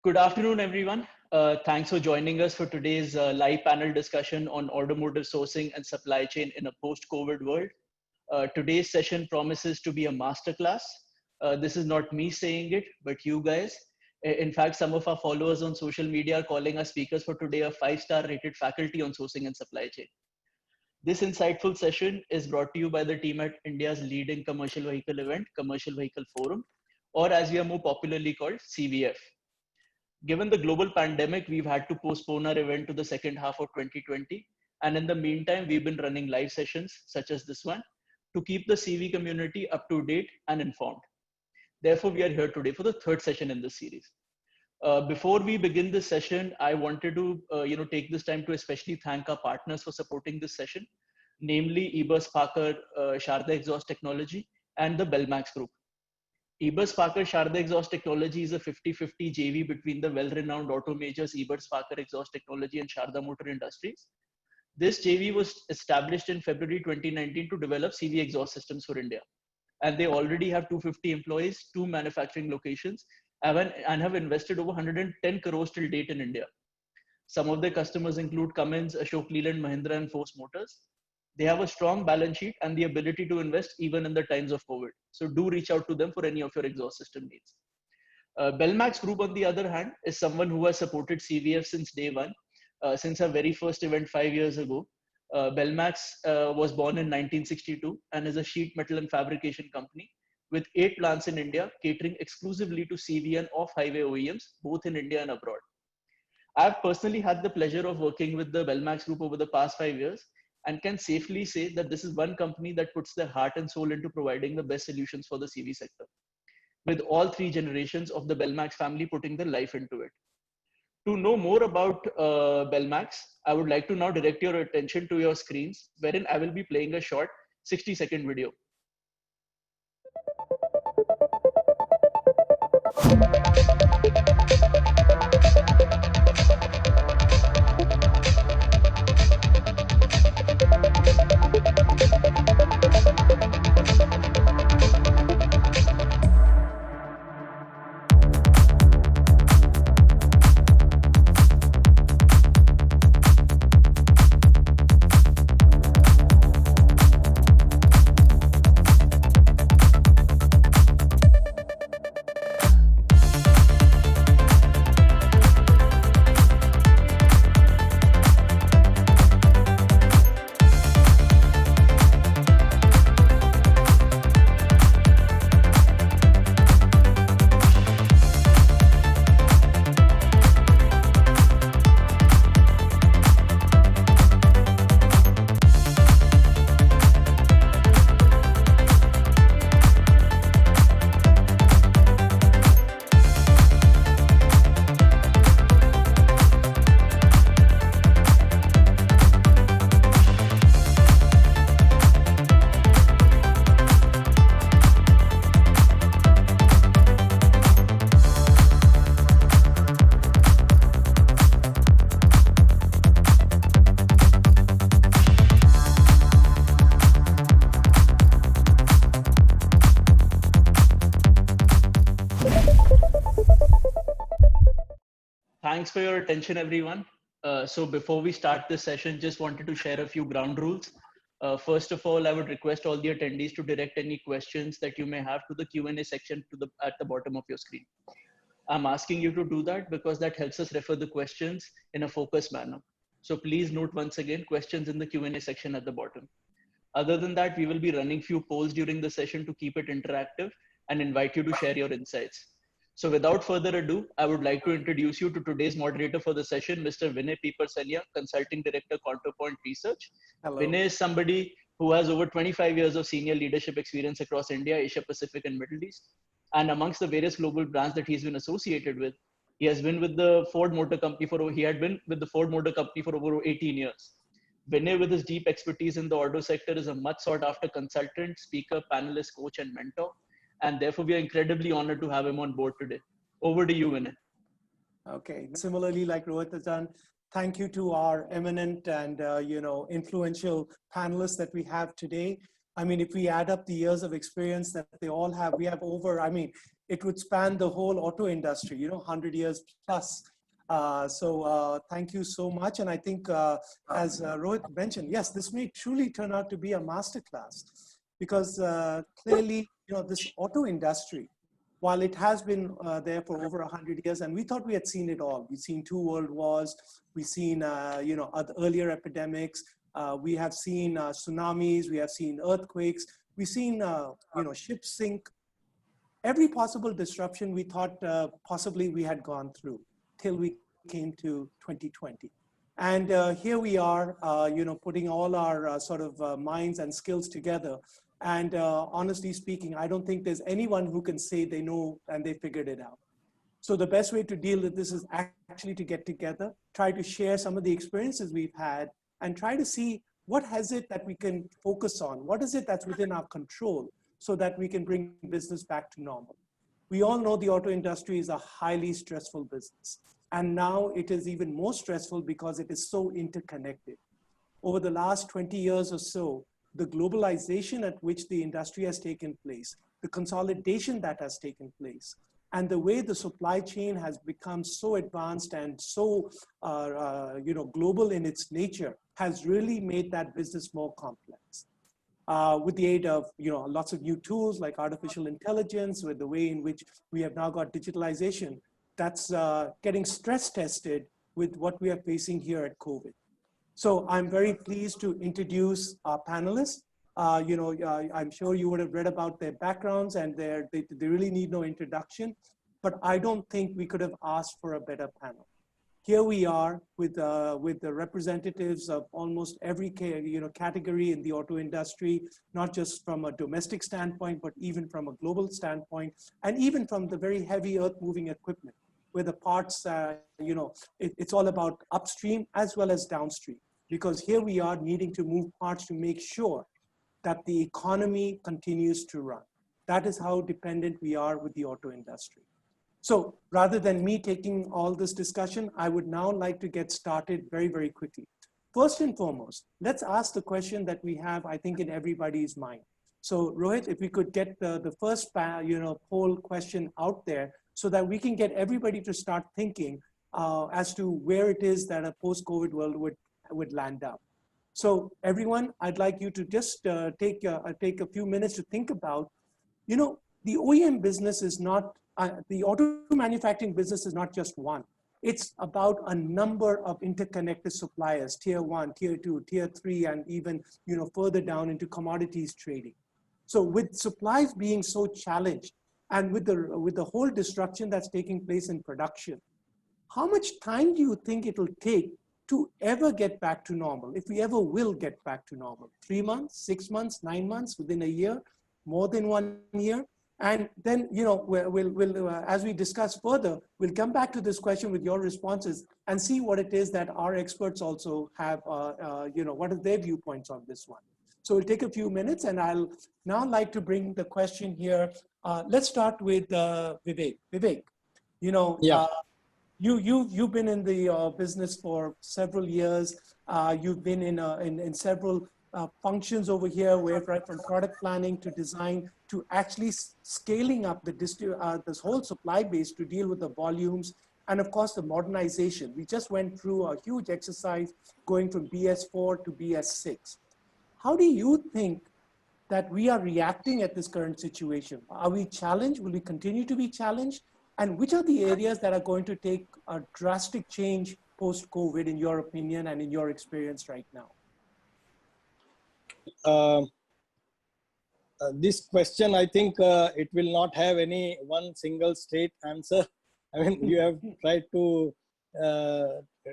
Good afternoon, everyone. Thanks for joining us for today's live panel discussion on automotive sourcing and supply chain in a post-COVID world. Today's session promises to be a masterclass. This is not me saying it, but you guys. In fact, some of our followers on social media are calling us speakers for today a five-star rated faculty on sourcing and supply chain. This insightful session is brought to you by the team at India's leading commercial vehicle event, Commercial Vehicle Forum, or as we are more popularly called, CVF. Given the global pandemic, we've had to postpone our event to the second half of 2020. And in the meantime, we've been running live sessions such as this one to keep the CV community up to date and informed. Therefore, we are here today for the third session in this series. Before we begin this session, I wanted to take this time to especially thank our partners for supporting this session, namely Ebers Parker, Sharda Exhaust Technology, and the Belmax Group. Ebers Parker Sharda Exhaust Technology is a 50-50 JV between the well-renowned auto majors Ebers Parker Exhaust Technology and Sharda Motor Industries. This JV was established in February 2019 to develop CV exhaust systems for India. And they already have 250 employees, 2 manufacturing locations, and have invested over 110 crores till date in India. Some of their customers include Cummins, Ashok Leyland, Mahindra, and Force Motors. They have a strong balance sheet and the ability to invest even in the times of COVID. So do reach out to them for any of your exhaust system needs. Belmax Group, on the other hand, is someone who has supported CVF since day one, since our very first event 5 years ago. Belmax was born in 1962 and is a sheet metal and fabrication company with 8 plants in India, catering exclusively to CV and off-highway OEMs, both in India and abroad. I've personally had the pleasure of working with the Belmax Group over the past 5 years and can safely say that this is one company that puts their heart and soul into providing the best solutions for the CV sector, with all 3 generations of the Belmax family putting their life into it. To know more about Belmax, I would like to now direct your attention to your screens, wherein I will be playing a short 60-second video. Thanks for your attention, everyone. So before we start this session, just wanted to share a few ground rules. First of all, I would request all the attendees to direct any questions that you may have to the Q&A section at the bottom of your screen. I'm asking you to do that because that helps us refer the questions in a focused manner. So please note once again, questions in the Q&A section at the bottom. Other than that, we will be running few polls during the session to keep it interactive and invite you to share your insights. So without further ado, I would like to introduce you to today's moderator for the session, Mr. Vinay Piparsania, Consulting Director, Counterpoint Research. Hello. Vinay is somebody who has over 25 years of senior leadership experience across India, Asia Pacific, and Middle East. And amongst the various global brands that he's been associated with, he has been with the Ford Motor Company he had been with the Ford Motor Company for over 18 years. Vinay, with his deep expertise in the auto sector, is a much sought after consultant, speaker, panelist, coach, and mentor. And therefore, we are incredibly honored to have him on board today. Over to you, Vinay. Okay. Similarly, like Rohit has done, thank you to our eminent and influential panelists that we have today. I mean, if we add up the years of experience that they all have, we have over, I mean, it would span the whole auto industry, 100 years plus. Thank you so much. And I think, as Rohit mentioned, yes, this may truly turn out to be a masterclass because clearly, this auto industry, while it has been there for over 100 years, and we thought we had seen it all. We've seen 2 world wars, we've seen, earlier epidemics, we have seen tsunamis, we have seen earthquakes, we've seen, ships sink. Every possible disruption we thought possibly we had gone through till we came to 2020. And here we are, putting all our minds and skills together. And honestly speaking, I don't think there's anyone who can say they know and they figured it out. So the best way to deal with this is actually to get together, try to share some of the experiences we've had, and try to see what has it that we can focus on? What is it that's within our control so that we can bring business back to normal? We all know the auto industry is a highly stressful business. And now it is even more stressful because it is so interconnected. Over the last 20 years or so, the globalization at which the industry has taken place, the consolidation that has taken place, and the way the supply chain has become so advanced and so global in its nature has really made that business more complex. With the aid of lots of new tools like artificial intelligence, with the way in which we have now got digitalization, that's getting stress tested with what we are facing here at COVID. So I'm very pleased to introduce our panelists. I'm sure you would have read about their backgrounds and they really need no introduction, but I don't think we could have asked for a better panel. Here we are with the representatives of almost every category in the auto industry, not just from a domestic standpoint, but even from a global standpoint, and even from the very heavy earth-moving equipment, where the parts, it's all about upstream as well as downstream. Because here we are needing to move parts to make sure that the economy continues to run. That is how dependent we are with the auto industry. So rather than me taking all this discussion, I would now like to get started very, very quickly. First and foremost, let's ask the question that we have, I think, in everybody's mind. So Rohit, if we could get the first poll question out there so that we can get everybody to start thinking as to where it is that a post-COVID world would land up. So everyone, I'd like you to just take a few minutes to think about, the OEM business is not, the auto manufacturing business is not just one. It's about a number of interconnected suppliers, tier 1, tier 2, tier 3, and even further down into commodities trading. So with supplies being so challenged, and with the whole disruption that's taking place in production, how much time do you think it'll take to ever get back to normal, if we ever will get back to normal? 3 months, 6 months, 9 months, within a year, more than 1 year? And then, we'll as we discuss further, we'll come back to this question with your responses and see what it is that our experts also have, what are their viewpoints on this one. So we'll take a few minutes, and I'll now like to bring the question here. Let's start with Vivek. Vivek, Yeah. You've been in the business for several years. You've been in several functions over here, where right from product planning to design to actually scaling up this whole supply base to deal with the volumes, and of course the modernization. We just went through a huge exercise going from BS4 to BS6. How do you think that we are reacting at this current situation? Are we challenged? Will we continue to be challenged? And which are the areas that are going to take a drastic change post-COVID, in your opinion and in your experience right now? This question, I think it will not have any one single straight answer. I mean, you have tried to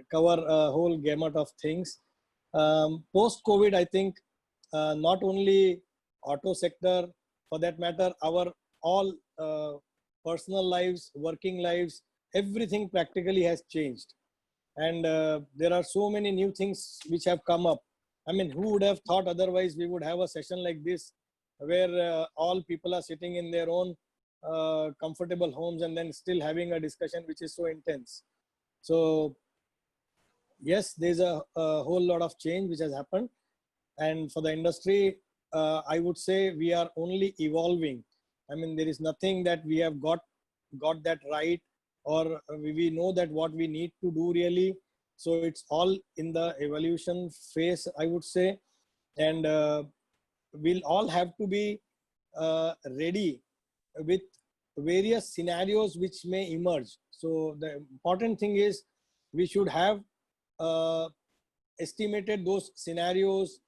cover a whole gamut of things. Post-COVID, I think not only auto sector, for that matter, our all personal lives, working lives, everything practically has changed. And there are so many new things which have come up. I mean, who would have thought otherwise we would have a session like this where all people are sitting in their own comfortable homes and then still having a discussion which is so intense. So yes, there's a whole lot of change which has happened. And for the industry, I would say we are only evolving. I mean, there is nothing that we have got that right, or we know that what we need to do really. So it's all in the evolution phase, I would say. And we'll all have to be ready with various scenarios which may emerge. So the important thing is we should have estimated those scenarios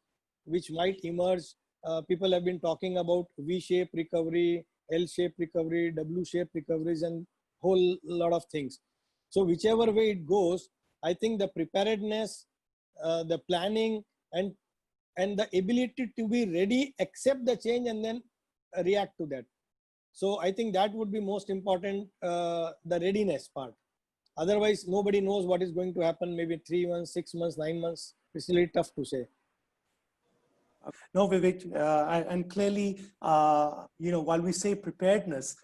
which might emerge. People have been talking about V-shaped recovery, L-shaped recovery, W-shaped recoveries, and whole lot of things. So whichever way it goes, I think the preparedness, the planning, and the ability to be ready, accept the change, and then react to that. So I think that would be most important, the readiness part. Otherwise, nobody knows what is going to happen, maybe 3 months, 6 months, 9 months. It's really tough to say. No, Vivek, and clearly, while we say preparedness,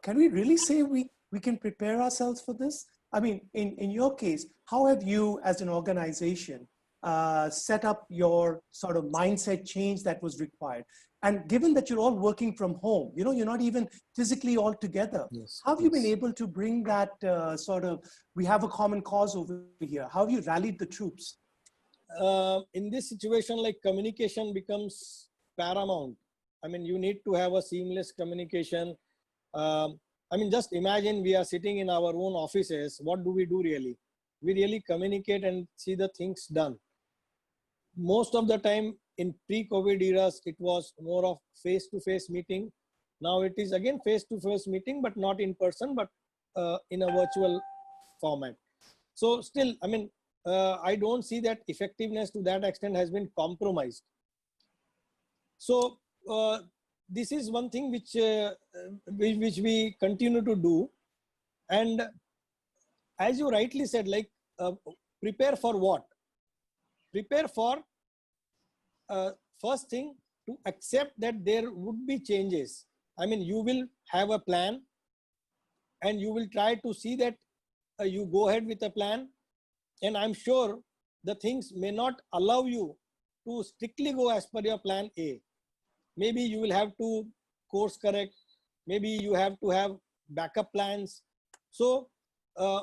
can we really say we can prepare ourselves for this? I mean, in your case, how have you as an organization set up your sort of mindset change that was required? And given that you're all working from home, you're not even physically all together. Yes, how have you been able to bring that we have a common cause over here? How have you rallied the troops? In this situation, like, communication becomes paramount. I mean, you need to have a seamless communication. I mean, just imagine we are sitting in our own offices. What do we do really? We really communicate and see the things done. Most of the time in pre-COVID eras, it was more of face-to-face meeting. Now it is again face-to-face meeting, but not in person, but in a virtual format. So still, I mean, I don't see that effectiveness to that extent has been compromised. So this is one thing which we continue to do. And as you rightly said, like, prepare for what? Prepare for, first thing, to accept that there would be changes. I mean, you will have a plan and you will try to see that you go ahead with a plan. And I'm sure the things may not allow you to strictly go as per your plan A. Maybe you will have to course correct. Maybe you have to have backup plans. So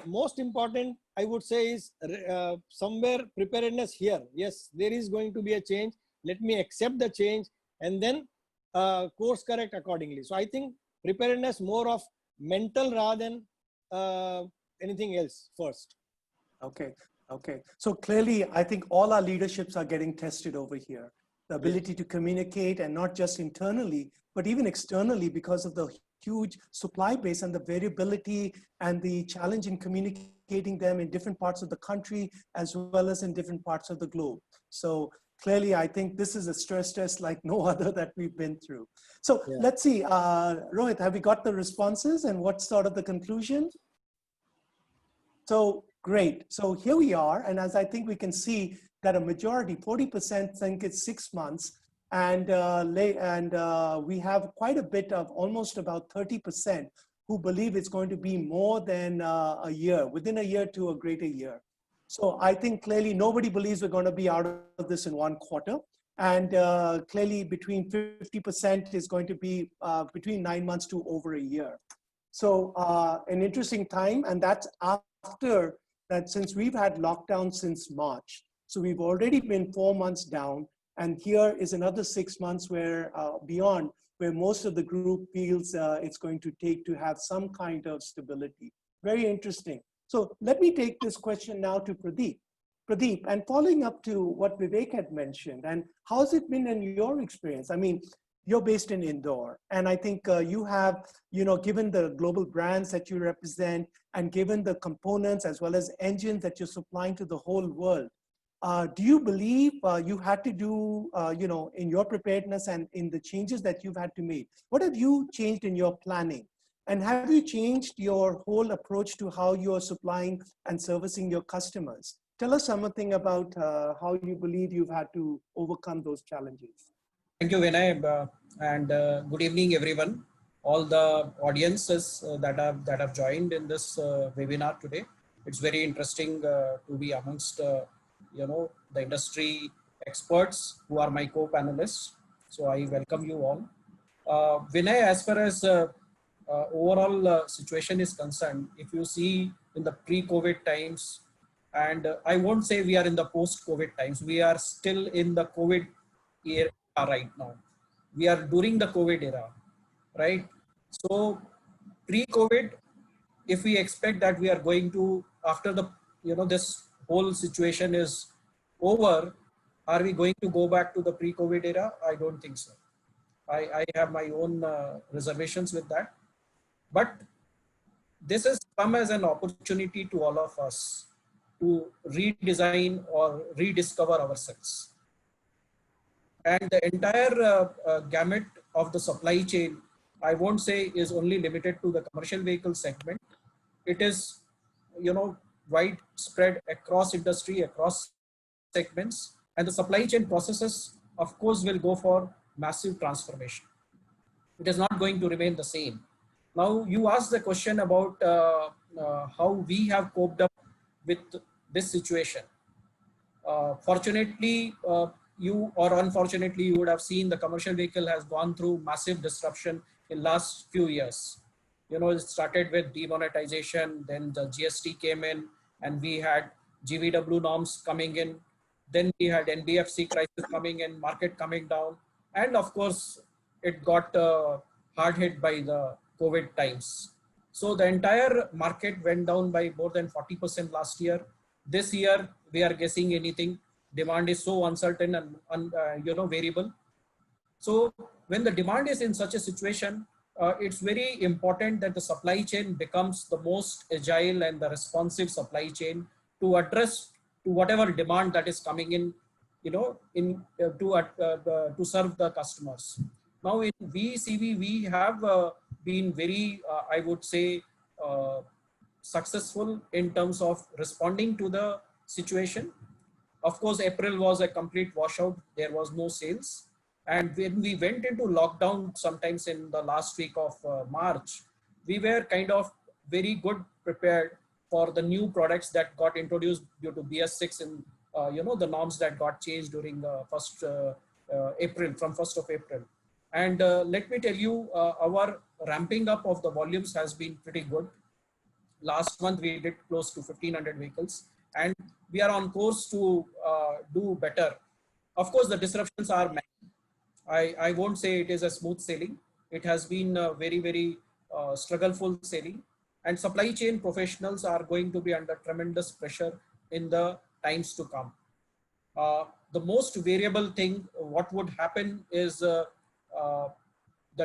most important, I would say, is somewhere preparedness here. Yes, there is going to be a change. Let me accept the change and then course correct accordingly. So I think preparedness more of mental rather than anything else first. Okay. So clearly, I think all our leaderships are getting tested over here. The ability to communicate, and not just internally, but even externally, because of the huge supply base and the variability and the challenge in communicating them in different parts of the country, as well as in different parts of the globe. So clearly, I think this is a stress test like no other that we've been through. So let's see, Rohit, have we got the responses, and what's sort of the conclusion? So great. So here we are. And as I think we can see that a majority, 40% think it's 6 months. And we have quite a bit of almost about 30% who believe it's going to be more than a year, within a year to a greater year. So I think clearly nobody believes we're going to be out of this in 1 quarter. And clearly between 50% is going to be between 9 months to over a year. So an interesting time, and that's after that, since we've had lockdown since March. So we've already been 4 months down, and here is another 6 months where beyond, where most of the group feels it's going to take to have some kind of stability. Very interesting. So let me take this question now to Pradeep. Pradeep, and following up to what Vivek had mentioned, and how's it been in your experience? I mean, you're based in Indore, and I think you have, given the global brands that you represent, and given the components as well as engines that you're supplying to the whole world, do you believe you had to do, in your preparedness and in the changes that you've had to make, what have you changed in your planning? And have you changed your whole approach to how you're supplying and servicing your customers? Tell us something about how you believe you've had to overcome those challenges. Thank you, Vinay, and good evening, everyone. All the audiences that have joined in this webinar today. It's very interesting to be amongst the industry experts who are my co-panelists. So I welcome you all. Vinay, as far as overall situation is concerned, if you see in the pre-COVID times, and I won't say we are in the post-COVID times, we are still in the COVID era right now. We are during the COVID era, right? So pre-COVID, if we expect that we are going to, after the, this whole situation is over, are we going to go back to the pre-COVID era? I don't think so. I have my own reservations with that. But this has come as an opportunity to all of us to redesign or rediscover ourselves. And the entire gamut of the supply chain, I won't say is only limited to the commercial vehicle segment. It is, widespread across industry, across segments, and the supply chain processes, of course, will go for massive transformation. It is not going to remain the same. Now, you asked the question about how we have coped up with this situation. Fortunately, you or unfortunately, you would have seen the commercial vehicle has gone through massive disruption in last few years. It started with demonetization, then the GST came in, and we had GVW norms coming in. Then we had NBFC crisis coming in, market coming down. And of course, it got hard hit by the COVID times. So the entire market went down by more than 40% last year. This year, we are guessing anything. Demand is so uncertain and variable. So when the demand is in such a situation, it's very important that the supply chain becomes the most agile and the responsive supply chain to address to whatever demand that is coming in, to serve the customers. Now in VECV, we have been very, I would say, successful in terms of responding to the situation. Of course, April was a complete washout. There was no sales. And when we went into lockdown sometimes in the last week of March, we were kind of very good prepared for the new products that got introduced due to BS6 and the norms that got changed during the from 1st of April. And let me tell you, our ramping up of the volumes has been pretty good. Last month, we did close to 1,500 vehicles, and we are on course to do better. Of course, the disruptions are many. I won't say it is a smooth sailing. It has been very, very struggleful sailing, and supply chain professionals are going to be under tremendous pressure in the times to come. The most variable thing, what would happen is the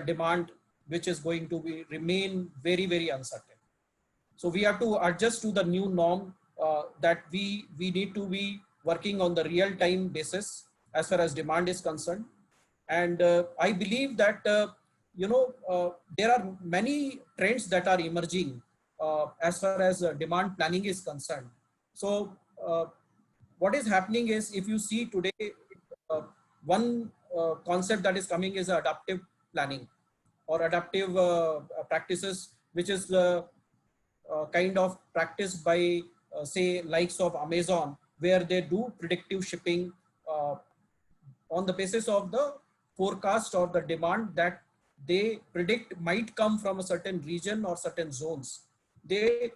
demand, which is going to remain very, very uncertain. So we have to adjust to the new norm that we need to be working on the real-time basis as far as demand is concerned. And I believe that, there are many trends that are emerging as far as demand planning is concerned. So what is happening is, if you see today, one concept that is coming is adaptive planning or adaptive practices, which is the kind of practice by, say, likes of Amazon, where they do predictive shipping on the basis of the forecast or the demand that they predict might come from a certain region or certain zones. They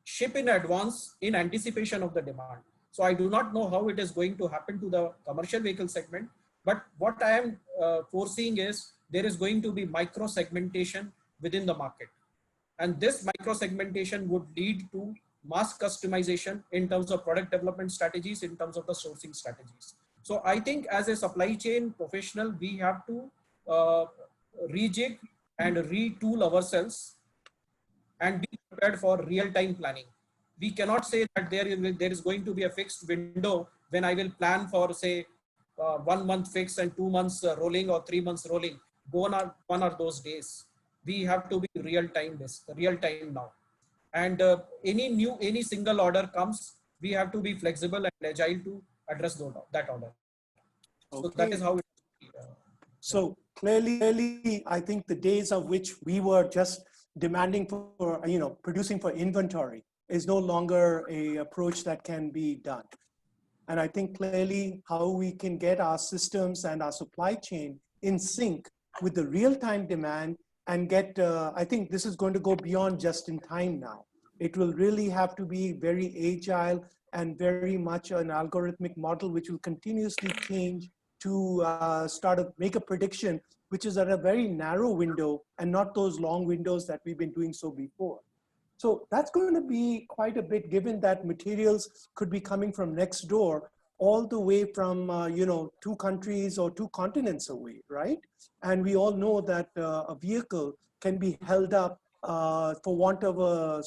ship in advance in anticipation of the demand. So I do not know how it is going to happen to the commercial vehicle segment, but what I am foreseeing is there is going to be micro segmentation within the market. And this micro segmentation would lead to mass customization in terms of product development strategies, in terms of the sourcing strategies. So I think as a supply chain professional, we have to rejig and retool ourselves and be prepared for real-time planning. We cannot say that there is going to be a fixed window when I will plan for, say, 1 month fix and 2 months rolling or 3 months rolling. Gone are those days. We have to be real time now. And any single order comes, we have to be flexible and agile to address that order. Okay. So that is how it is. So clearly, I think the days of which we were just demanding for, producing for inventory is no longer a approach that can be done. And I think clearly how we can get our systems and our supply chain in sync with the real-time demand and get, I think this is going to go beyond just in time now. It will really have to be very agile and very much an algorithmic model which will continuously change to make a prediction which is at a very narrow window and not those long windows that we've been doing so before. So that's going to be quite a bit, given that materials could be coming from next door, all the way from, 2 countries or 2 continents away, right? And we all know that a vehicle can be held up for want of a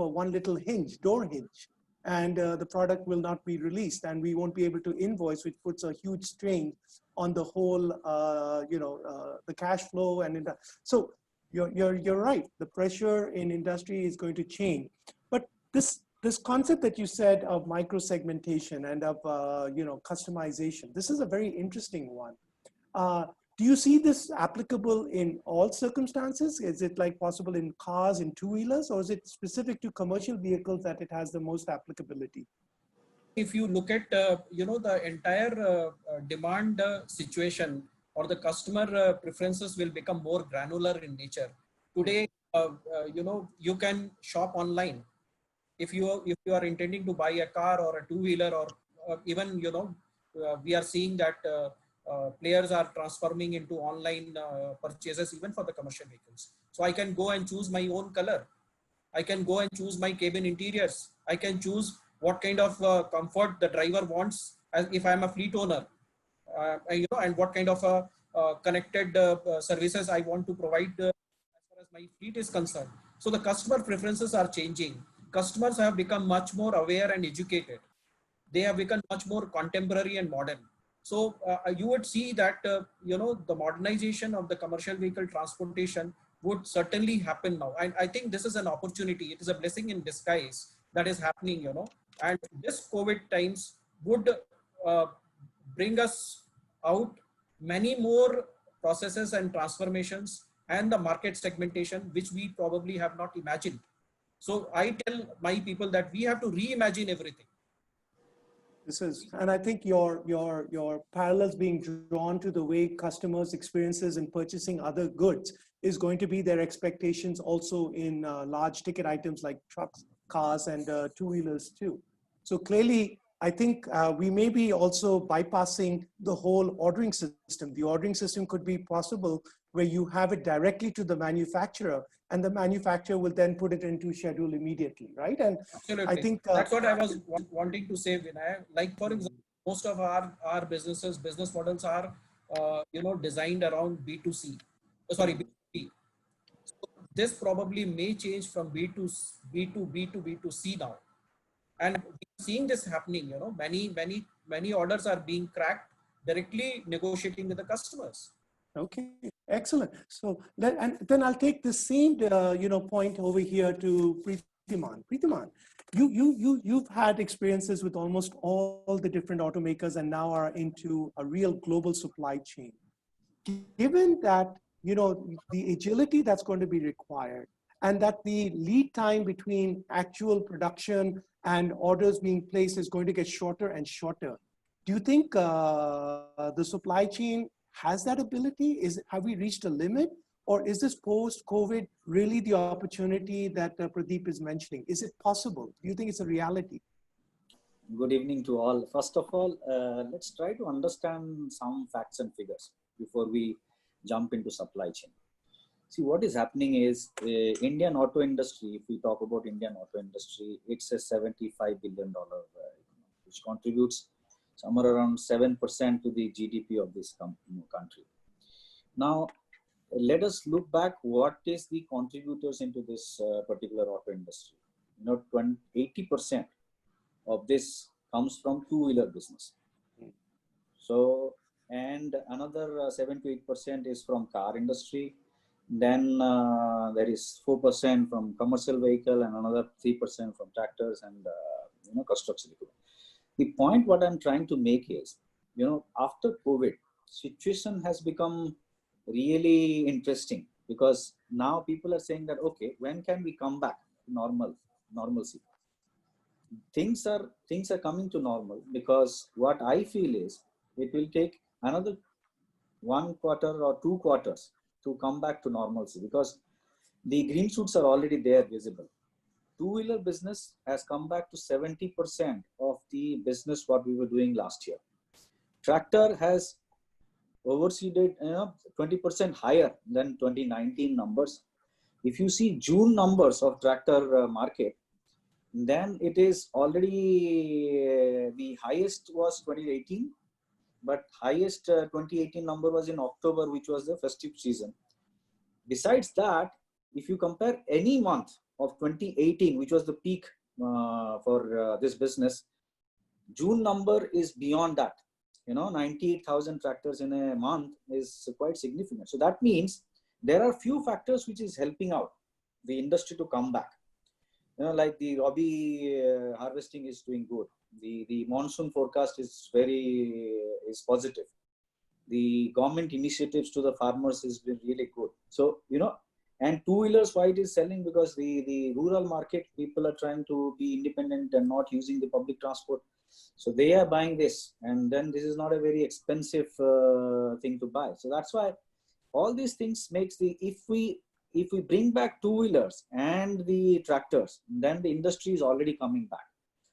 one little hinge, door hinge. And the product will not be released and we won't be able to invoice, which puts a huge strain on the whole, the cash flow. So you're right. The pressure in industry is going to change. But this concept that you said of micro-segmentation and of customization, this is a very interesting one. Do you see this applicable in all circumstances? Is it like possible in cars, in two-wheelers, or is it specific to commercial vehicles that it has the most applicability? If you look at the entire demand situation, or the customer preferences will become more granular in nature. Today, you can shop online. If you are intending to buy a car or a two-wheeler, or even we are seeing that players are transforming into online purchases even for the commercial vehicles. So I can go and choose my own color. I can go and choose my cabin interiors. I can choose what kind of comfort the driver wants, as if I'm a fleet owner, and what kind of connected services I want to provide as far as my fleet is concerned. So the customer preferences are changing. Customers have become much more aware and educated. They have become much more contemporary and modern. So you would see that, the modernization of the commercial vehicle transportation would certainly happen now. And I think this is an opportunity. It is a blessing in disguise that is happening, and this COVID times would bring us out many more processes and transformations and the market segmentation, which we probably have not imagined. So I tell my people that we have to reimagine everything. And I think your parallels being drawn to the way customers experiences in purchasing other goods is going to be their expectations also in large ticket items like trucks, cars, and two-wheelers too. So clearly, I think we may be also bypassing the whole ordering system. The ordering system could be possible where you have it directly to the manufacturer, and the manufacturer will then put it into schedule immediately, right? And absolutely, I think that's what I was wanting to say, Vinay. Like, for example, most of our business models are designed around B2C. Sorry, B2B. So this probably may change from B2B to B2C now, and we're seeing this happening. Many orders are being cracked directly negotiating with the customers. Okay, excellent. So and then I'll take the same point over here to Preetiman. Preetiman, you've had experiences with almost all the different automakers and now are into a real global supply chain. Given that the agility that's going to be required, and that the lead time between actual production and orders being placed is going to get shorter and shorter, do you think the supply chain has that ability? Have we reached a limit? Or is this post-COVID really the opportunity that Pradeep is mentioning? Is it possible? Do you think it's a reality? Good evening to all. First of all, let's try to understand some facts and figures before we jump into supply chain. See, what is happening is Indian auto industry, if we talk about Indian auto industry, it's a $75 billion economy, which contributes somewhere around 7% to the GDP of this country. Now, let us look back. What is the contributors into this particular auto industry? 80% of this comes from two-wheeler business. So, and another 7 to 8% is from car industry. Then there is 4% from commercial vehicle and another 3% from tractors and construction equipment. The point what I'm trying to make is, after COVID, situation has become really interesting, because now people are saying that, okay, when can we come back to normalcy? Things are coming to normal, because what I feel is it will take another 1 quarter or 2 quarters to come back to normalcy, because the green shoots are already there visible. Two-wheeler business has come back to 70% of the business what we were doing last year. Tractor has overseeded 20% higher than 2019 numbers. If you see June numbers of tractor market, then it is already the highest was 2018, but highest 2018 number was in October, which was the festive season. Besides that, if you compare any month of 2018, which was the peak for this business, June number is beyond that. 98,000 tractors in a month is quite significant. So that means there are few factors which is helping out the industry to come back. Like the Rabi harvesting is doing good. The monsoon forecast is positive. The government initiatives to the farmers has been really good. So, and two-wheelers, why it is selling? Because the rural market, people are trying to be independent and not using the public transport. So they are buying this, and then this is not a very expensive thing to buy. So that's why all these things makes if we bring back two-wheelers and the tractors, then the industry is already coming back.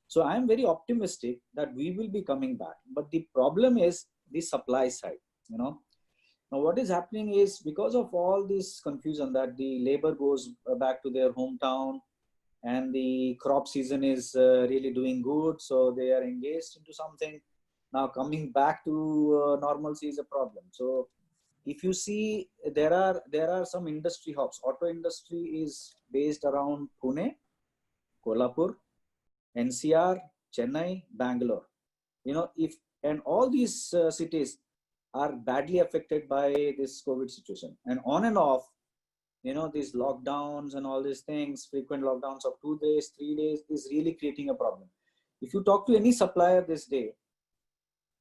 So I am very optimistic that we will be coming back. But the problem is the supply side. Now what is happening is, because of all this confusion that the labor goes back to their hometown, and the crop season is really doing good, so they are engaged into something. Now coming back to normalcy is a problem. So if you see, there are some industry hubs. Auto industry is based around Pune, Kolhapur, NCR, Chennai, Bangalore. And all these cities are badly affected by this COVID situation, and on and off, these lockdowns and all these things, frequent lockdowns of 2 days, 3 days, is really creating a problem. If you talk to any supplier this day,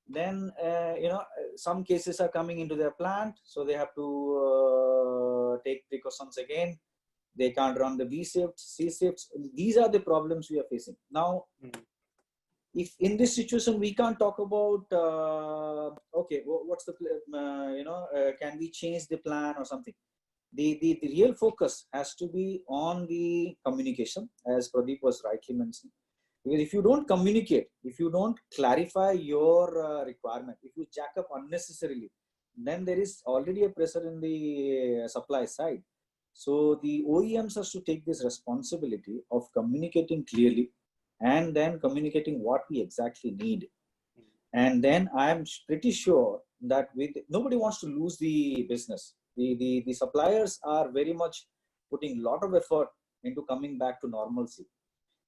then some cases are coming into their plant, so they have to take precautions again. They can't run the B shifts, C shifts. These are the problems we are facing now. If in this situation we can't talk about okay, what's the can we change the plan or something? The real focus has to be on the communication, as Pradeep was rightly mentioning. Because if you don't communicate, if you don't clarify your requirement, if you jack up unnecessarily, then there is already a pressure in the supply side. So the OEMs has to take this responsibility of communicating clearly, and then communicating what we exactly need. And then I'm pretty sure that nobody wants to lose the business. The suppliers are very much putting a lot of effort into coming back to normalcy.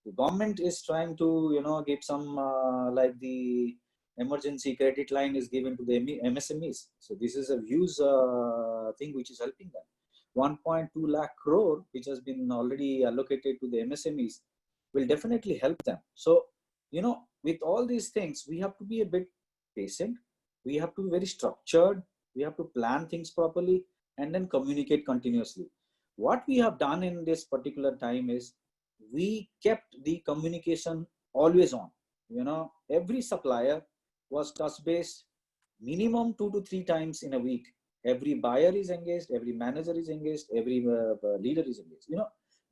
The government is trying to, give some, like the emergency credit line is given to the MSMEs. So this is a huge thing which is helping them. 1.2 lakh crore, which has been already allocated to the MSMEs, will definitely help them. So, with all these things, we have to be a bit patient. We have to be very structured. We have to plan things properly and then communicate continuously. What we have done in this particular time is we kept the communication always on. Every supplier was touch-based minimum 2 to 3 times in a week. Every buyer is engaged, every manager is engaged, every leader is engaged.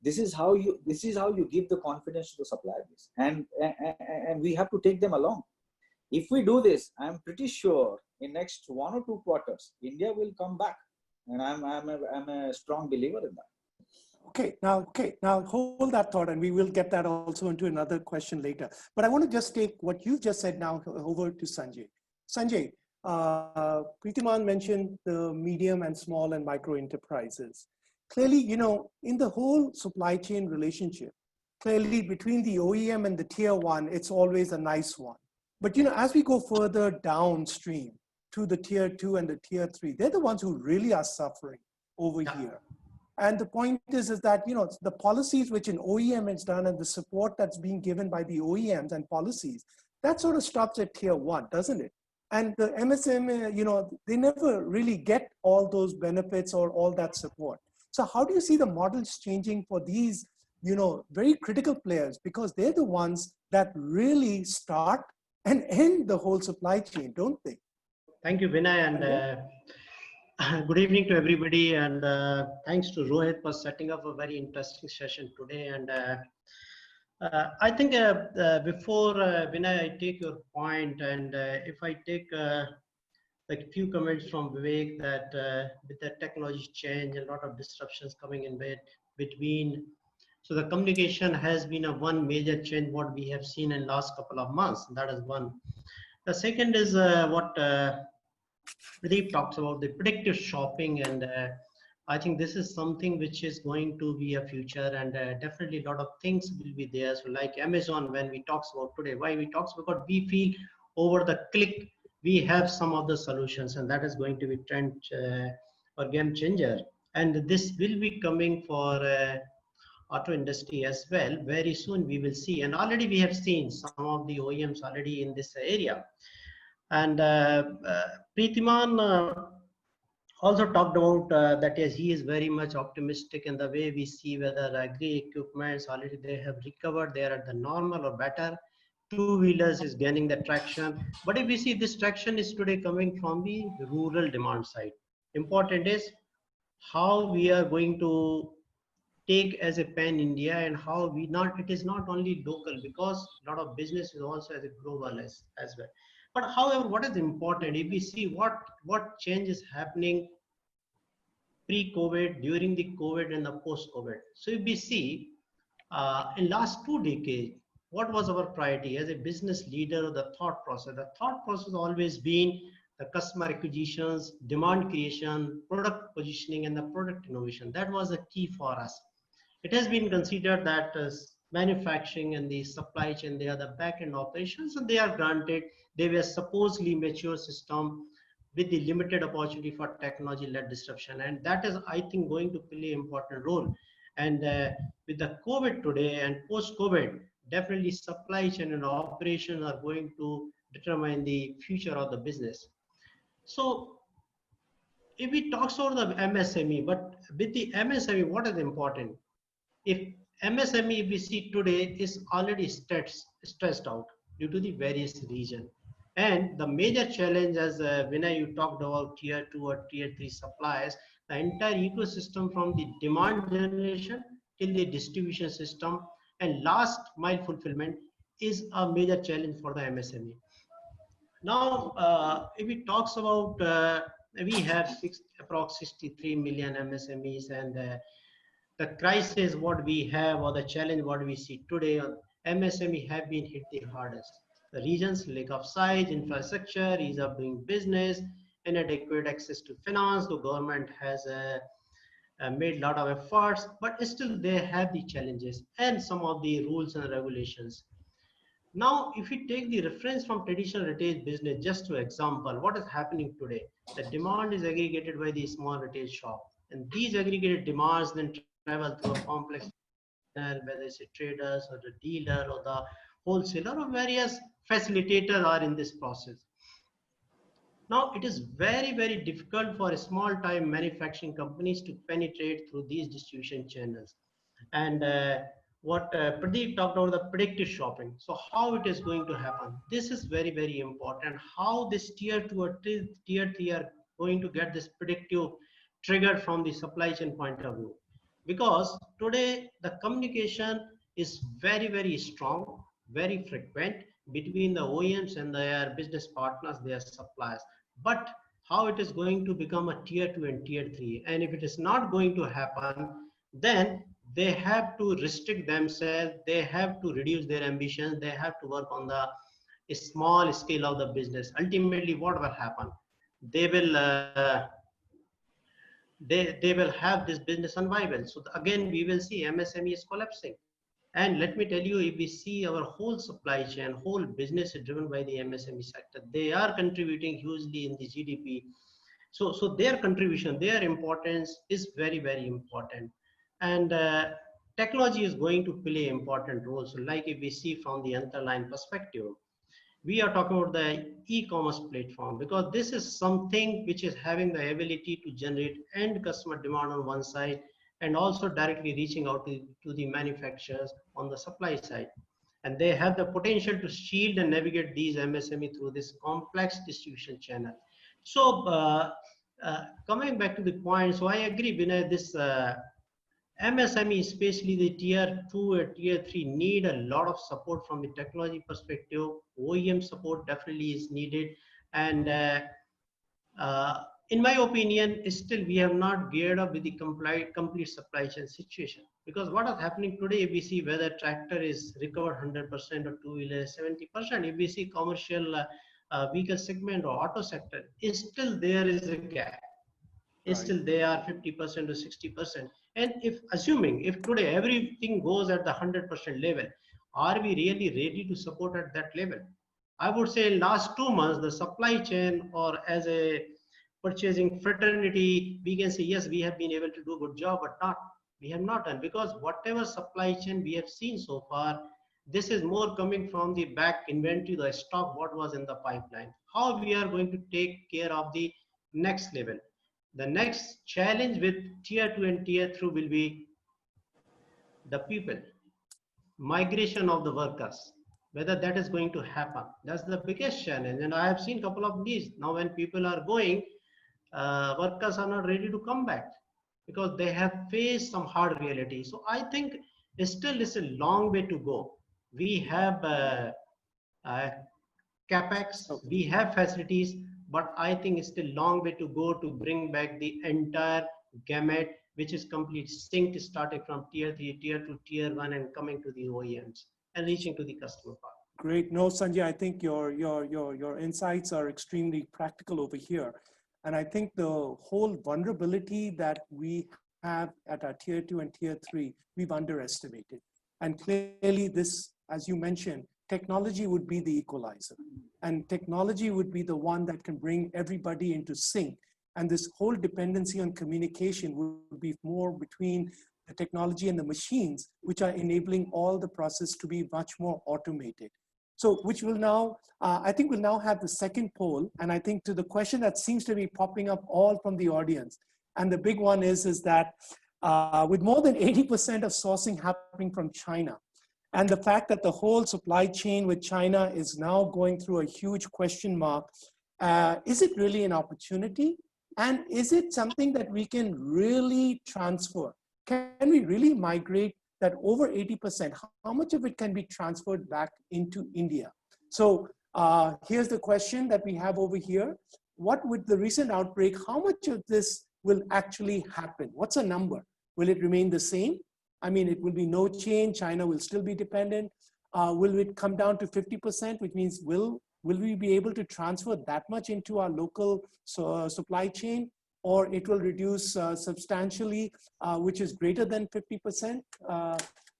This is how you give the confidence to the supplier base, and we have to take them along. If we do this, I'm pretty sure in next 1 or 2 quarters, India will come back, and I'm a strong believer in that. Okay, now hold that thought, and we will get that also into another question later. But I want to just take what you just said now over to Sanjay. Sanjay, Preetiman mentioned the medium and small and micro enterprises. Clearly, in the whole supply chain relationship, clearly between the OEM and the tier one, it's always a nice one. But, as we go further downstream to the tier 2 and the tier 3, they're the ones who really are suffering over here. And the point is that, the policies which an OEM has done and the support that's being given by the OEMs and policies, that sort of stops at tier 1, doesn't it? And the MSM, they never really get all those benefits or all that support. So how do you see the models changing for these, very critical players? Because they're the ones that really start and end the whole supply chain, don't they? Thank you, Vinay. And Good evening to everybody, and thanks to Rohit for setting up a very interesting session today. And I think before when I take your point, and if I take like few comments from Vivek that with the technology change, a lot of disruptions coming in between. So the communication has been a one major change what we have seen in last couple of months. That is one. The second is what Pradeep talks about the predictive shopping, and I think this is something which is going to be a future, and definitely a lot of things will be there. So like Amazon, when we talks about today, why we talks because we feel over the click we have some of the solutions, and that is going to be trend or game changer. And this will be coming for auto industry as well. Very soon we will see, and already we have seen some of the OEMs already in this area. And Preetiman also talked about that yes, he is very much optimistic in the way we see whether agri equipments already they have recovered, they are at the normal or better. Two-wheelers is gaining the traction. But if we see this traction is today coming from the rural demand side. Important is how we are going to take as a pan India and how we not, it is not only local because a lot of business is also as a global as well. But however, what is important, if we see what change is happening pre-COVID, during the COVID and the post-COVID. So if we see in last 2 decades, what was our priority as a business leader, the thought process? The thought process always been the customer acquisitions, demand creation, product positioning, and the product innovation. That was the key for us. It has been considered that manufacturing and the supply chain, they are the back-end operations, and they are granted, they were supposedly mature system with the limited opportunity for technology-led disruption. And that is, I think, going to play an important role. And with the COVID today and post-COVID, definitely supply chain and operations are going to determine the future of the business. So if we talk about the MSME, but with the MSME, what is important? If MSME we see today is already stressed out due to the various region. And the major challenge, as Vinay, you talked about tier 2 or tier 3 suppliers, the entire ecosystem from the demand generation till the distribution system and last mile fulfillment is a major challenge for the MSME. Now, if we talks about, we have approximately 63 million MSMEs, and the crisis what we have or the challenge what we see today on MSME have been hit the hardest. The regions lack of size, infrastructure, ease of doing business, inadequate access to finance. The government has made a lot of efforts, but still they have the challenges and some of the rules and regulations. Now, if we take the reference from traditional retail business, just to example, what is happening today? The demand is aggregated by the small retail shop, and these aggregated demands then travel through a complex, whether it's a traders or the dealer or the wholesaler or various facilitators are in this process. Now, it is very, very difficult for small time manufacturing companies to penetrate through these distribution channels. And what Pradeep talked about, the predictive shopping. So how it is going to happen? This is very, very important. How this tier 2 or tier 3 are going to get this predictive triggered from the supply chain point of view. Because today the communication is very, very strong, very frequent between the OEMs and their business partners, their suppliers. But how it is going to become a tier 2 and tier 3? And if it is not going to happen, then they have to restrict themselves, they have to reduce their ambitions, they have to work on the small scale of the business. Ultimately, what will happen? They will they will have this business unviable. So again, we will see MSME is collapsing. And let me tell you, if we see our whole supply chain, whole business is driven by the MSME sector. They are contributing hugely in the GDP. So their contribution, their importance is very, very important. And technology is going to play an important role. So like if we see from the underlying perspective, we are talking about the e-commerce platform, because this is something which is having the ability to generate end customer demand on one side and also directly reaching out to the manufacturers on the supply side. And they have the potential to shield and navigate these MSME through this complex distribution channel. So coming back to the point, so I agree, Vinay, this MSME, especially the tier 2 or tier 3, need a lot of support from the technology perspective. OEM support definitely is needed. And in my opinion, still we have not geared up with the complete supply chain situation. Because what is happening today, if we see whether tractor is recovered 100% or two-wheeler 70%, if we see commercial vehicle segment or auto sector, is still there is a gap. Right. Still they are 50% to 60%. And if assuming if today everything goes at the 100% level, are we really ready to support at that level? I would say in last 2 months, the supply chain or as a purchasing fraternity, we can say, yes, we have been able to do a good job, but not, we have not done, because whatever supply chain we have seen so far, this is more coming from the back inventory, the stock, what was in the pipeline. How we are going to take care of the next level. The next challenge with tier 2 and tier 3 will be the people, migration of the workers, whether that is going to happen. That's the biggest challenge. And I have seen a couple of these. Now when people are going, workers are not ready to come back because they have faced some hard reality. So I think still it's a long way to go. We have capex, we have facilities, but I think it's still a long way to go to bring back the entire gamut, which is complete synced, starting from tier 3, tier 2, tier 1, and coming to the OEMs and reaching to the customer part. Great. No, Sanjay, I think your insights are extremely practical over here. And I think the whole vulnerability that we have at our tier 2 and tier 3, we've underestimated. And clearly this, as you mentioned, technology would be the equalizer. And technology would be the one that can bring everybody into sync. And this whole dependency on communication would be more between the technology and the machines, which are enabling all the process to be much more automated. So which will now, I think we'll now have the second poll. And I think to the question that seems to be popping up all from the audience. And the big one is that with more than 80% of sourcing happening from China, and the fact that the whole supply chain with China is now going through a huge question mark, is it really an opportunity? And is it something that we can really transfer? Can we really migrate that over 80%? How much of it can be transferred back into India? So here's the question that we have over here. What with the recent outbreak, how much of this will actually happen? What's a number? Will it remain the same? I mean, it will be no change. China will still be dependent. Will it come down to 50%, which means will we be able to transfer that much into our local supply chain, or it will reduce substantially, which is greater than 50%?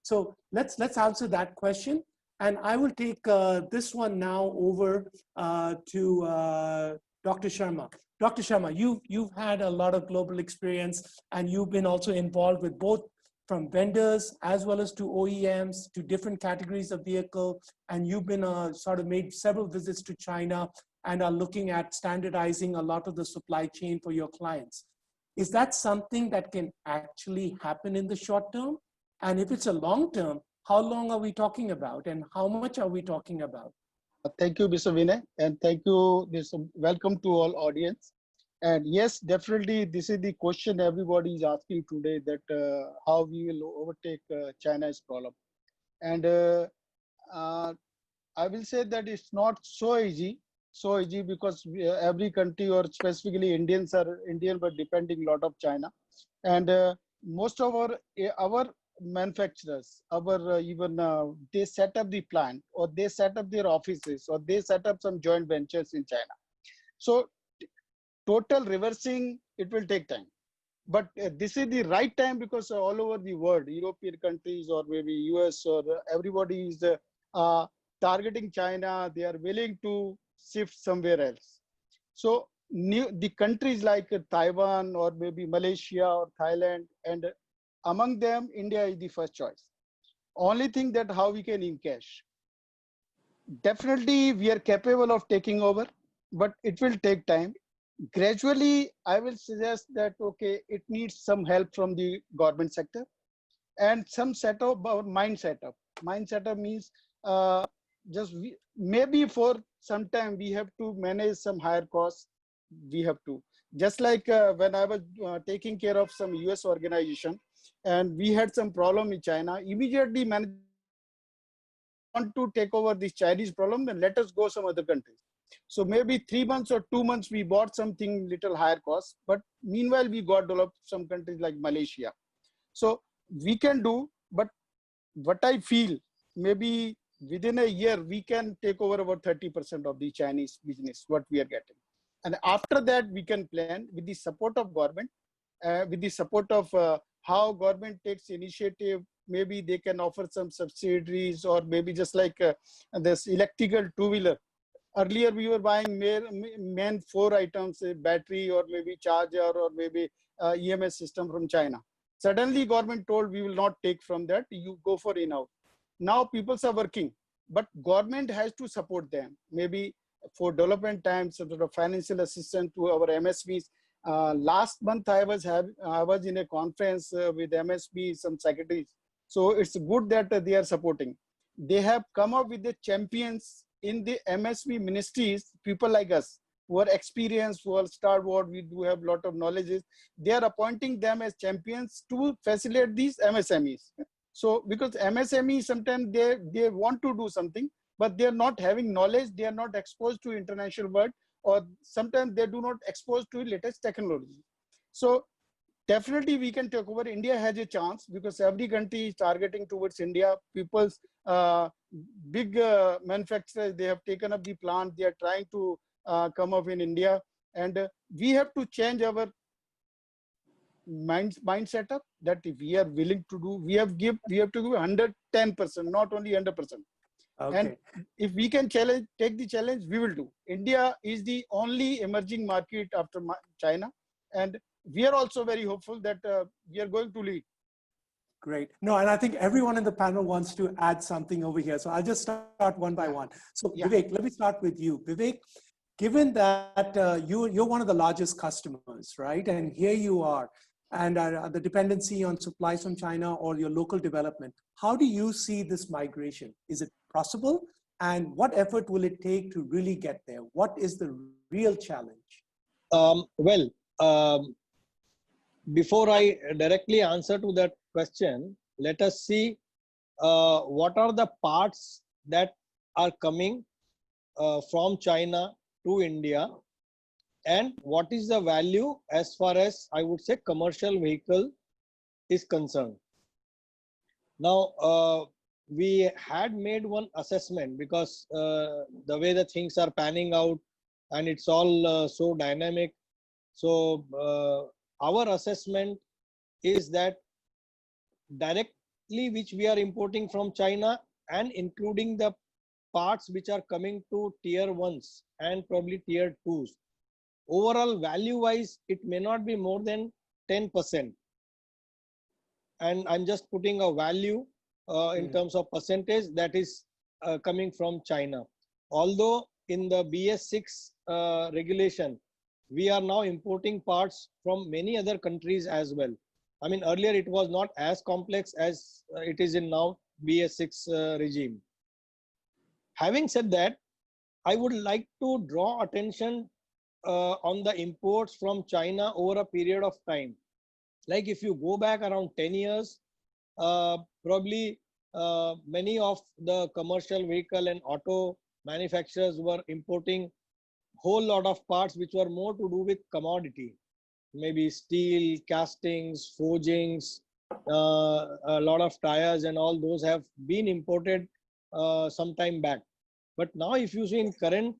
So let's answer that question. And I will take this one now over to Dr. Sharma. Dr. Sharma, you've had a lot of global experience, and you've been also involved with both from vendors as well as to OEMs, to different categories of vehicle. And you've been sort of made several visits to China and are looking at standardizing a lot of the supply chain for your clients. Is that something that can actually happen in the short term? And if it's a long term, how long are we talking about, and how much are we talking about? Thank you, Mr. Vinay, and thank you. Welcome to all audience. And yes, definitely, this is the question everybody is asking today, that how we will overtake China's problem. And I will say that it's not so easy because every country, or specifically Indians were depending a lot of China. And most of our manufacturers, they set up the plant, or they set up their offices, or they set up some joint ventures in China. So total reversing, it will take time. But this is the right time, because all over the world, European countries or maybe US, or everybody is targeting China. They are willing to shift somewhere else. So the countries like Taiwan or maybe Malaysia or Thailand, and among them, India is the first choice. Only thing that how we can encash. Definitely, we are capable of taking over, but it will take time. Gradually, I will suggest that, okay, it needs some help from the government sector and some setup or mind setup. Mind setup means maybe for some time we have to manage some higher costs. We have to. just like when I was taking care of some US organization and we had some problem in China, immediately management want to take over this Chinese problem, then let us go some other countries. So maybe 3 months or 2 months, we bought something little higher cost, but meanwhile, we got developed some countries like Malaysia. So we can do, but what I feel, maybe within a year, we can take over about 30% of the Chinese business, what we are getting. And after that, we can plan with the support of government, with the support of how government takes initiative. Maybe they can offer some subsidies, or maybe just like this electrical two-wheeler. Earlier, we were buying main 4 items, a battery or maybe charger or maybe EMS system from China. Suddenly, government told we will not take from that, you go for in-house. Now people are working, but government has to support them. Maybe for development time, some sort of financial assistance to our MSBs. Last month, I was in a conference with MSB, some secretaries. So it's good that they are supporting. They have come up with the champions in the MSB ministries, people like us who are experienced, who are stalwart, we do have a lot of knowledge. They are appointing them as champions to facilitate these MSMEs. So because MSME, sometimes they want to do something, but they are not having knowledge, they are not exposed to international world, or sometimes they do not expose to latest technology. So definitely we can take over. India has a chance because every country is targeting towards India. People's big manufacturers, they have taken up the plant, they are trying to come up in India. And we have to change our mind setup that if we are willing to do, we have to give 110%, not only 100%. Okay. And if we can take the challenge, we will do. India is the only emerging market after China. And we are also very hopeful that we are going to lead. Great. No, and I think everyone in the panel wants to add something over here. So I'll just start one by one. So Vivek, let me start with you. Vivek, given that you're one of the largest customers, right? And here you are, and the dependency on supplies from China or your local development, how do you see this migration? Is it possible? And what effort will it take to really get there? What is the real challenge? Before I directly answer to that question, let us see what are the parts that are coming from China to India, and what is the value as far as I would say commercial vehicle is concerned. Now, we had made one assessment because the way the things are panning out and it's all so dynamic. So our assessment is that directly which we are importing from China and including the parts which are coming to tier 1s and probably tier 2s, overall value wise, it may not be more than 10%. And I'm just putting a value in terms of percentage that is coming from China. Although in the BS6 regulation, we are now importing parts from many other countries as well. I mean, earlier it was not as complex as it is in now BS6 regime. Having said that, I would like to draw attention on the imports from China over a period of time. Like if you go back around 10 years, probably many of the commercial vehicle and auto manufacturers were importing whole lot of parts which were more to do with commodity, maybe steel, castings, forgings, a lot of tires and all those have been imported some time back. But now if you see in current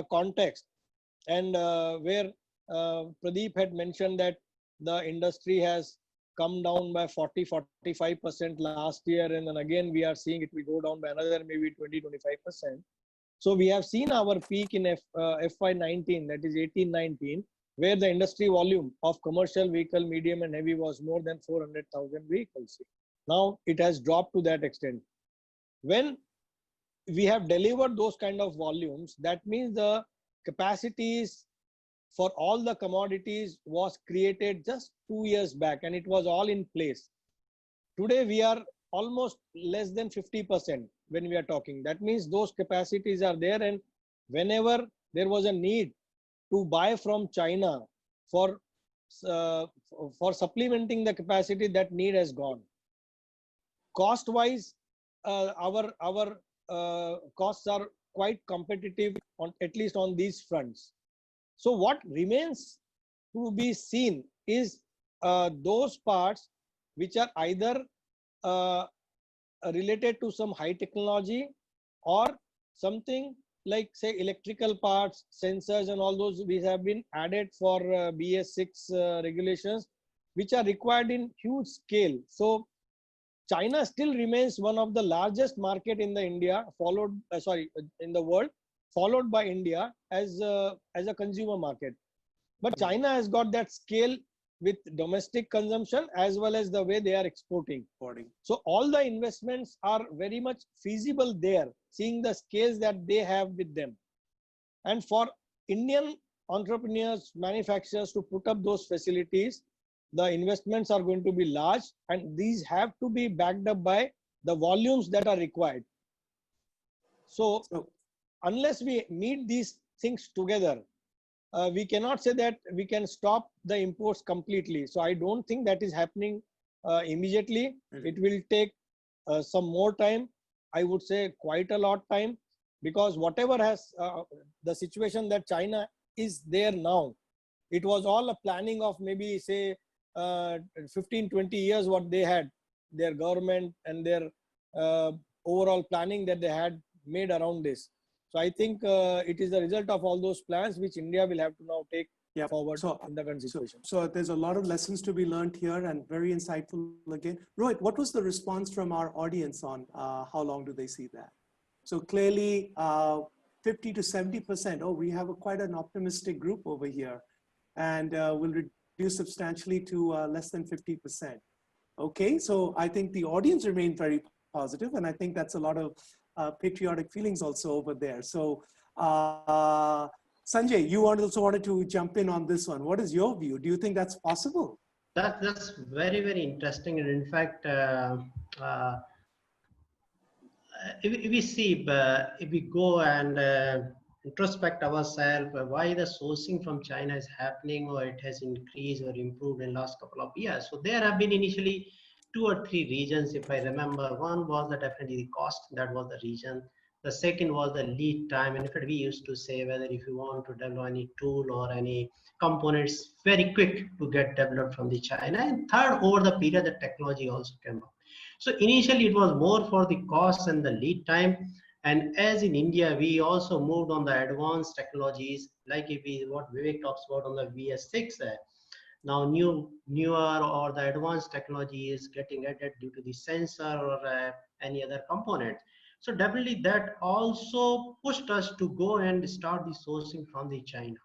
context and where Pradeep had mentioned that the industry has come down by 40-45% last year, and then again we are seeing it will go down by another maybe 20-25%. So we have seen our peak in FY19, that is 18-19, where the industry volume of commercial vehicle, medium and heavy was more than 400,000 vehicles. Now it has dropped to that extent. When we have delivered those kind of volumes, that means the capacities for all the commodities was created just 2 years back and it was all in place. Today we are almost less than 50% when we are talking. That means those capacities are there, and whenever there was a need to buy from China for supplementing the capacity that need has gone. Cost wise, our costs are quite competitive on at least on these fronts. So what remains to be seen is those parts which are either related to some high technology or something like say electrical parts, sensors and all those which have been added for BS6 regulations, which are required in huge scale. So China still remains one of the largest market in the India, followed in the world, followed by India as a consumer market. But China has got that scale with domestic consumption as well as the way they are exporting. So all the investments are very much feasible there, seeing the scales that they have with them. And for Indian entrepreneurs, manufacturers to put up those facilities, the investments are going to be large, and these have to be backed up by the volumes that are required. So unless we meet these things together, we cannot say that we can stop the imports completely. So I don't think that is happening immediately. It will take some more time. I would say quite a lot time, because whatever has the situation that China is there now, it was all a planning of maybe say 15-20 years what they had, their government and their overall planning that they had made around this. So I think it is the result of all those plans which India will have to now take forward in the current situation. So there's a lot of lessons to be learned here, and very insightful again. Rohit, what was the response from our audience on how long do they see that? So clearly 50 to 70%. Oh, we have quite an optimistic group over here, and will reduce substantially to less than 50%. Okay, so I think the audience remained very positive, and I think that's a lot of patriotic feelings also over there. So Sanjay, you also wanted to jump in on this one. What is your view? Do you think that's possible? That's very, very interesting. And in fact, if we see, if we go and introspect ourselves, why the sourcing from China is happening, or it has increased or improved in the last couple of years. So there have been initially 2 or 3 regions, if I remember. One was definitely the cost, that was the region. The second was the lead time. And in fact, we used to say whether if you want to develop any tool or any components, very quick to get developed from the China. And third, over the period, the technology also came up. So initially it was more for the cost and the lead time. And as in India, we also moved on the advanced technologies, like what Vivek talks about on the BS6. Now newer or the advanced technology is getting added due to the sensor or any other component. So definitely that also pushed us to go and start the sourcing from the China.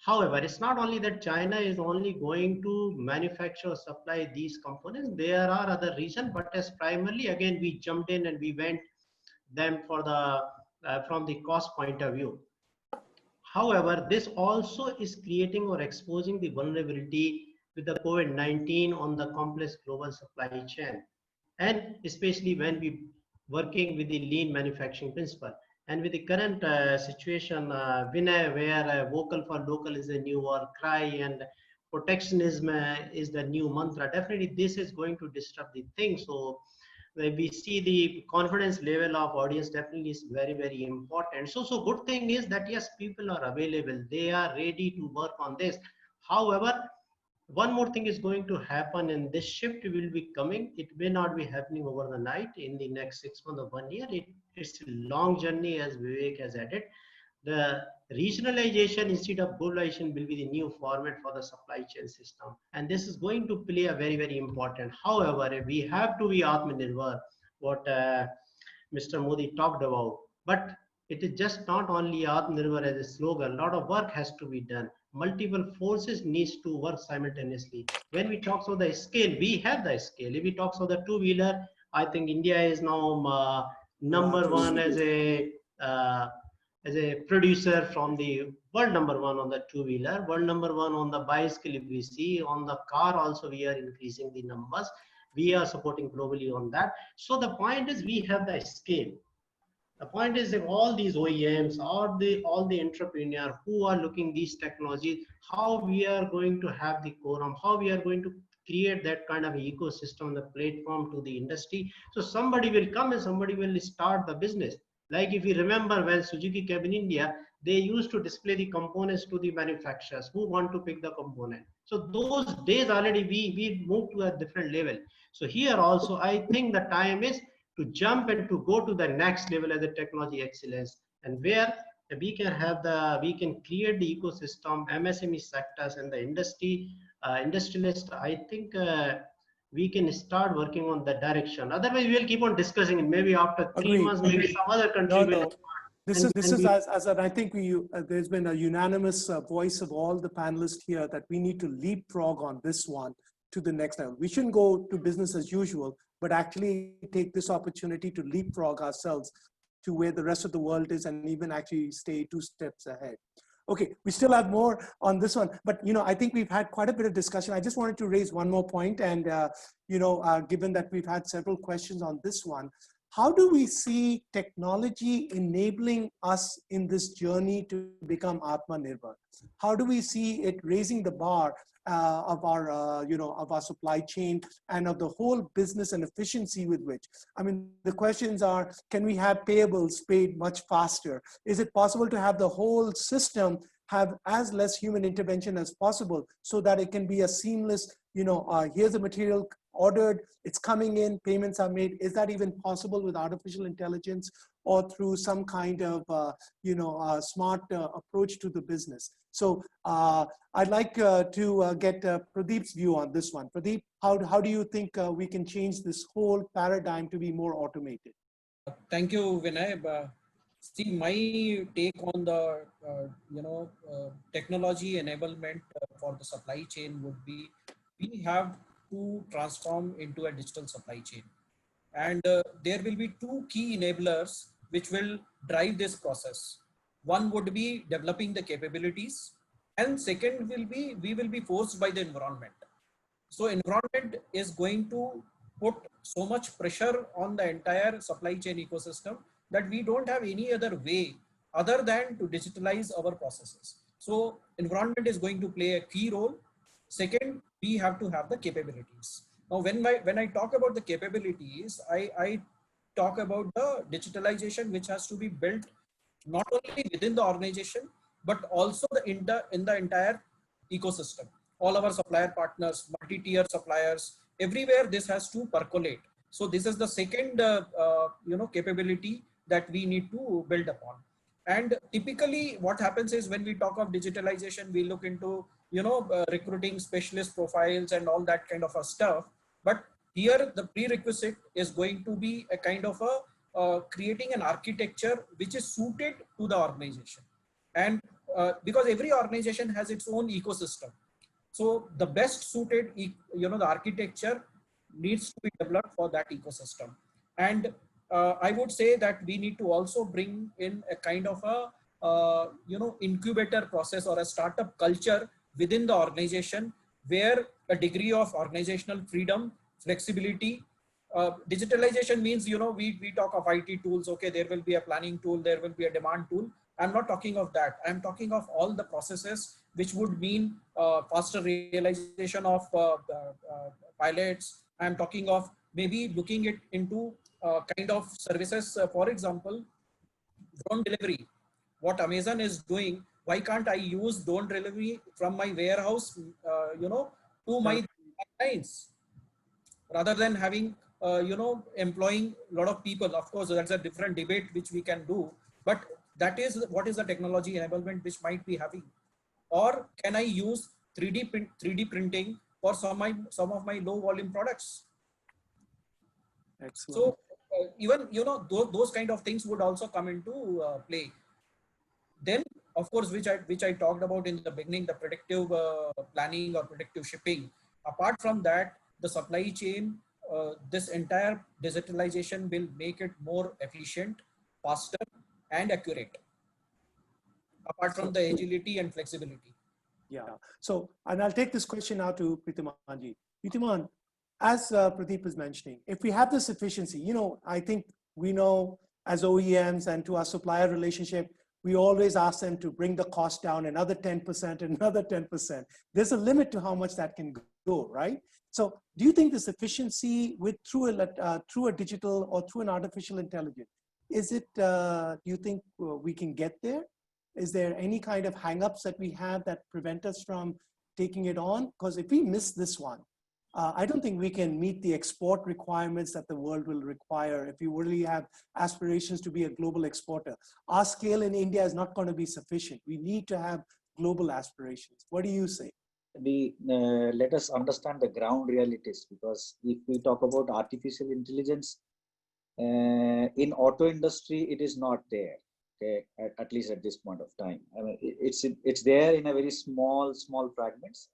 However, it's not only that China is only going to manufacture or supply these components. There are other reasons, but as primarily, again, we jumped in and we went them for the from the cost point of view. However, this also is creating or exposing the vulnerability with the COVID-19 on the complex global supply chain, and especially when we working with the lean manufacturing principle. And with the current situation, Vinay, where vocal for local is the new war cry and protectionism is the new mantra, definitely this is going to disrupt the thing. So we see the confidence level of audience definitely is very, very important. So good thing is that yes, people are available, they are ready to work on this. However, one more thing is going to happen, and this shift will be coming. It may not be happening over the night in the next 6 months or 1 year. It's a long journey, as Vivek has added. The regionalization instead of globalization will be the new format for the supply chain system. And this is going to play a very, very important. However, we have to be Atmanirbhar, what Mr. Modi talked about. But it is just not only Atmanirbhar as a slogan. A lot of work has to be done. Multiple forces needs to work simultaneously. When we talk about the scale, we have the scale. If we talk about the two-wheeler, I think India is now number one as a producer from the world number one on the two-wheeler, world number one on the bicycle. If we see on the car also, we are increasing the numbers. We are supporting globally on that. So the point is we have the scale. The point is that all these OEMs, all the entrepreneurs who are looking these technologies, how we are going to have the quorum, how we are going to create that kind of ecosystem, the platform to the industry. So somebody will come and somebody will start the business. Like if you remember when Suzuki came in India, they used to display the components to the manufacturers who want to pick the component. So those days already we moved to a different level. So here also, I think the time is to jump and to go to the next level as a technology excellence, and where we can create the ecosystem, MSME sectors and the industry, industrialists. I think we can start working on that direction. Otherwise, we will keep on discussing it. Maybe after 3 months, maybe some other country will. No. This is as I think there's been a unanimous voice of all the panelists here that we need to leapfrog on this one to the next level. We shouldn't go to business as usual, but actually take this opportunity to leapfrog ourselves to where the rest of the world is and even actually stay 2 steps ahead. Okay, we still have more on this one, but I think we've had quite a bit of discussion. I just wanted to raise one more point, and given that we've had several questions on this one, how do we see technology enabling us in this journey to become Atmanirbhar? How do we see it raising the bar of our supply chain and of the whole business and efficiency with which? I mean, the questions are, can we have payables paid much faster? Is it possible to have the whole system have as less human intervention as possible so that it can be a seamless, here's the material ordered, it's coming in, payments are made. Is that even possible with artificial intelligence or through some kind of, smart approach to the business? So I'd like to get Pradeep's view on this one. Pradeep, how do you think we can change this whole paradigm to be more automated? Thank you, Vinay. See, my take on the technology enablement for the supply chain would be, we have to transform into a digital supply chain, and there will be 2 key enablers which will drive this process. One would be developing the capabilities, and second will be we will be forced by the environment. So environment is going to put so much pressure on the entire supply chain ecosystem that we don't have any other way other than to digitalize our processes. So environment is going to play a key role. Second, we have to have the capabilities. Now, when I talk about the capabilities, I talk about the digitalization which has to be built not only within the organization, but also in the entire ecosystem. All our supplier partners, multi-tier suppliers, everywhere this has to percolate. So this is the second capability that we need to build upon. And typically what happens is, when we talk of digitalization, we look into recruiting specialist profiles and all that kind of a stuff. But here the prerequisite is going to be a kind of a creating an architecture which is suited to the organization. And because every organization has its own ecosystem, so the best suited the architecture needs to be developed for that ecosystem. And I would say that we need to also bring in a kind of a incubator process or a startup culture within the organization, where a degree of organizational freedom, flexibility. Digitalization means, we talk of IT tools. Okay, there will be a planning tool, there will be a demand tool. I'm not talking of that. I'm talking of all the processes which would mean faster realization of pilots. I'm talking of maybe looking it into kind of services. For example, drone delivery. What Amazon is doing, why can't I use drone delivery from my warehouse, to my lines, rather than having, employing a lot of people? Of course, that's a different debate which we can do, but that is what is the technology enablement which might be having. Or can I use 3D printing for some of my low volume products? Excellent. So even those kind of things would also come into play. Then, of course, which I talked about in the beginning, the predictive planning or predictive shipping. Apart from that, the supply chain, this entire digitalization will make it more efficient, faster, and accurate. Apart from the agility and flexibility. Yeah. So, and I'll take this question now to Preetimanji. Preetiman, as Pradeep is mentioning, if we have this efficiency, I think we know as OEMs and to our supplier relationship, we always ask them to bring the cost down another 10%, another 10%. There's a limit to how much that can go, right? So do you think this efficiency through a digital or through an artificial intelligence, do you think we can get there? Is there any kind of hangups that we have that prevent us from taking it on? Because if we miss this one, I don't think we can meet the export requirements that the world will require if we really have aspirations to be a global exporter. Our scale in India is not going to be sufficient. We need to have global aspirations. What do you say? Let us understand the ground realities, because if we talk about artificial intelligence, in auto industry, it is not there. Okay, at least at this point of time. I mean, it's there in a very small fragments.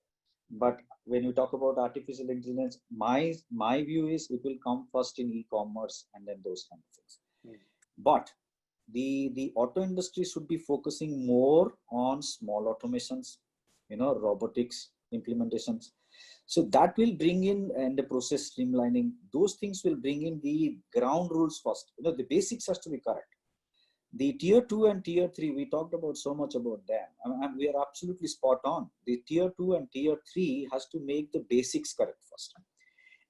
But when you talk about artificial intelligence, my view is it will come first in e-commerce and then those kind of things. But the auto industry should be focusing more on small automations, robotics implementations. So that will bring in, and the process streamlining, those things will bring in the ground rules first. The basics has to be correct. The tier 2 and tier 3, we talked about so much about them. We are absolutely spot on. The tier 2 and tier 3 has to make the basics correct first.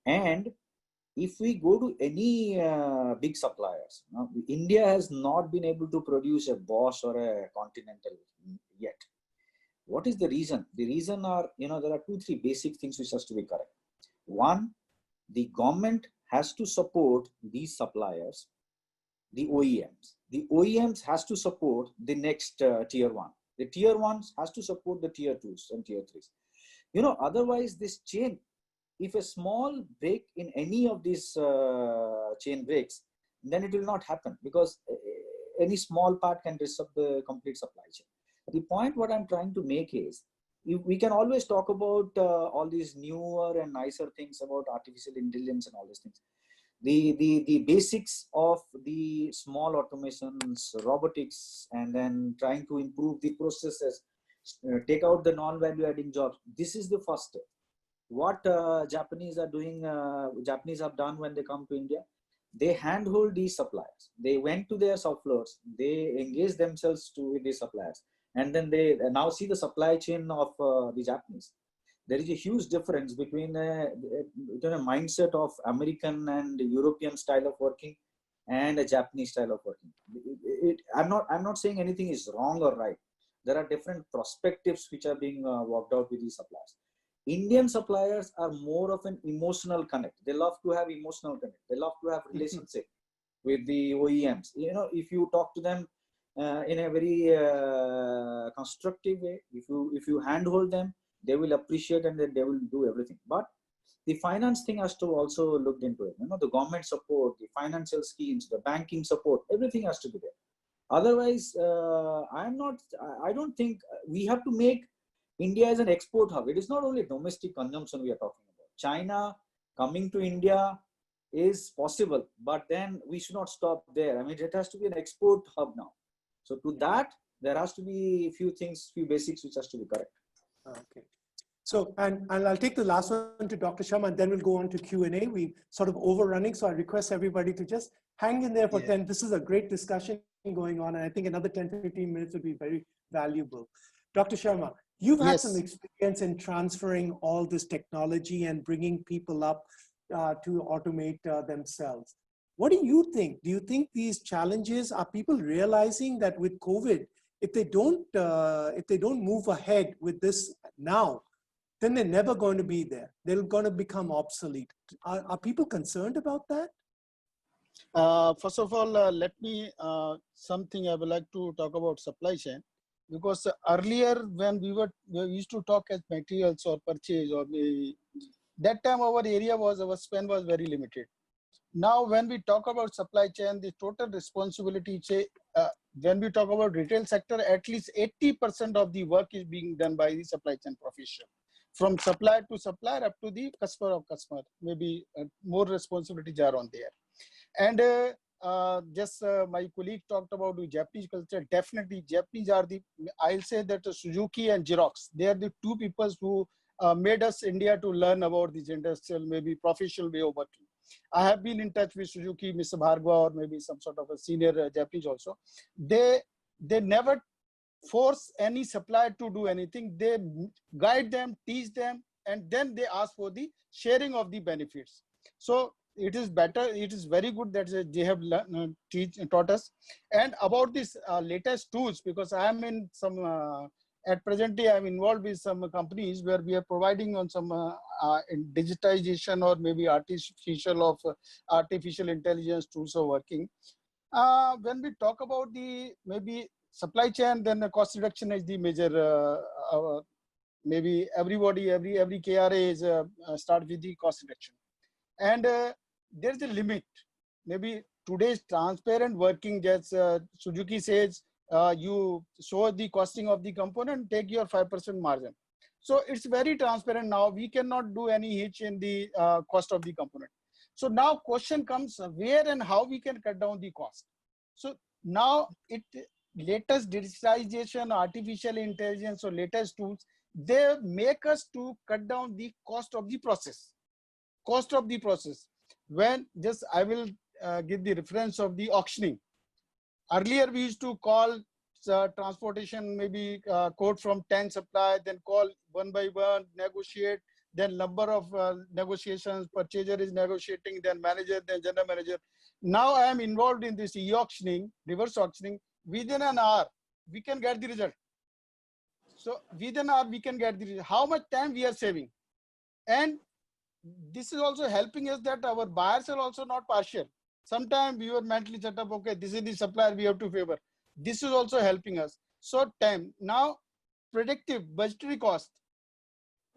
And if we go to any big suppliers, India has not been able to produce a Bosch or a Continental yet. What is the reason? The reason are, there are 2-3 basic things which has to be correct. One, the government has to support these suppliers, the OEMs. The OEMs has to support the next tier 1. The tier 1s has to support the tier 2s and tier 3s. Otherwise this chain, if a small break in any of these chain breaks, then it will not happen, because any small part can disrupt the complete supply chain. The point what I'm trying to make is, we can always talk about all these newer and nicer things about artificial intelligence and all these things. The basics of the small automations, robotics, and then trying to improve the processes, take out the non-value adding jobs. This is the first step. What Japanese are doing, Japanese have done when they come to India, they handhold these suppliers. They went to their shop floors, they engaged themselves with these suppliers, and then they now see the supply chain of the Japanese. There is a huge difference between a mindset of American and European style of working and a Japanese style of working. I'm not saying anything is wrong or right. There are different perspectives which are being worked out with these suppliers. Indian suppliers are more of an emotional connect. They love to have emotional connect. They love to have relationship with the OEMs. If you talk to them in a very constructive way, if you handhold them, they will appreciate and then they will do everything. But the finance thing has to also look into it. The government support, the financial schemes, the banking support, everything has to be there. Otherwise, I don't think we have to make India as an export hub. It is not only domestic consumption we are talking about. China coming to India is possible, but then we should not stop there. It has to be an export hub now. So to that, there has to be a few things, few basics which has to be correct. Okay. So, and I'll take the last one to Dr. Sharma, and then we'll go on to Q&A. We sort of overrunning, so I request everybody to just hang in there for 10. This is a great discussion going on, and I think another 10, 15 minutes would be very valuable. Dr. Sharma, you've had some experience in transferring all this technology and bringing people up to automate themselves. What do you think? Do you think these challenges, are people realizing that with COVID, if they don't move ahead with this now, then they're never going to be there. They're going to become obsolete. Are people concerned about that? First of all, let me, something I would like to talk about supply chain, because earlier when we used to talk as materials or purchase, or that time our span was very limited. Now, when we talk about supply chain, the total responsibility, when we talk about retail sector, at least 80% of the work is being done by the supply chain professional. From supplier to supplier up to the customer of customer, maybe more responsibilities are on there. And my colleague talked about the Japanese culture. Definitely, Japanese are I'll say that Suzuki and Xerox, they are the two people who made us India to learn about this industrial, maybe professional way of working. I have been in touch with Suzuki, Mr. Bhargava, or maybe some sort of a senior Japanese also. They never force any supplier to do anything. They guide them, teach them, and then they ask for the sharing of the benefits. So it is better, it is very good that they have taught us. And about this latest tools, because I am in some at present day, I'm involved with some companies where we are providing on some digitization or maybe artificial intelligence tools are working. When we talk about the maybe supply chain, then the cost reduction is the major. Maybe everybody, every KRA is start with the cost reduction, and there's a limit. Maybe today's transparent working, just Suzuki says, you show the costing of the component, take your 5% margin. So it's very transparent now. We cannot do any hitch in the cost of the component. So now question comes, where and how we can cut down the cost. So now latest digitization, artificial intelligence, or latest tools, they make us to cut down the cost of the process. Cost of the process. When just I will give the reference of the auctioning. Earlier we used to call transportation, maybe quote from 10 suppliers, then call one by one, negotiate, then number of negotiations, purchaser is negotiating, then manager, then general manager. Now I am involved in this e-auctioning, reverse auctioning. Within an hour, we can get the result. So within an hour, we can get the result. How much time we are saving? And this is also helping us that our buyers are also not partial. Sometimes we were mentally set up, okay, this is the supplier we have to favor. This is also helping us. So time. Now, predictive budgetary cost.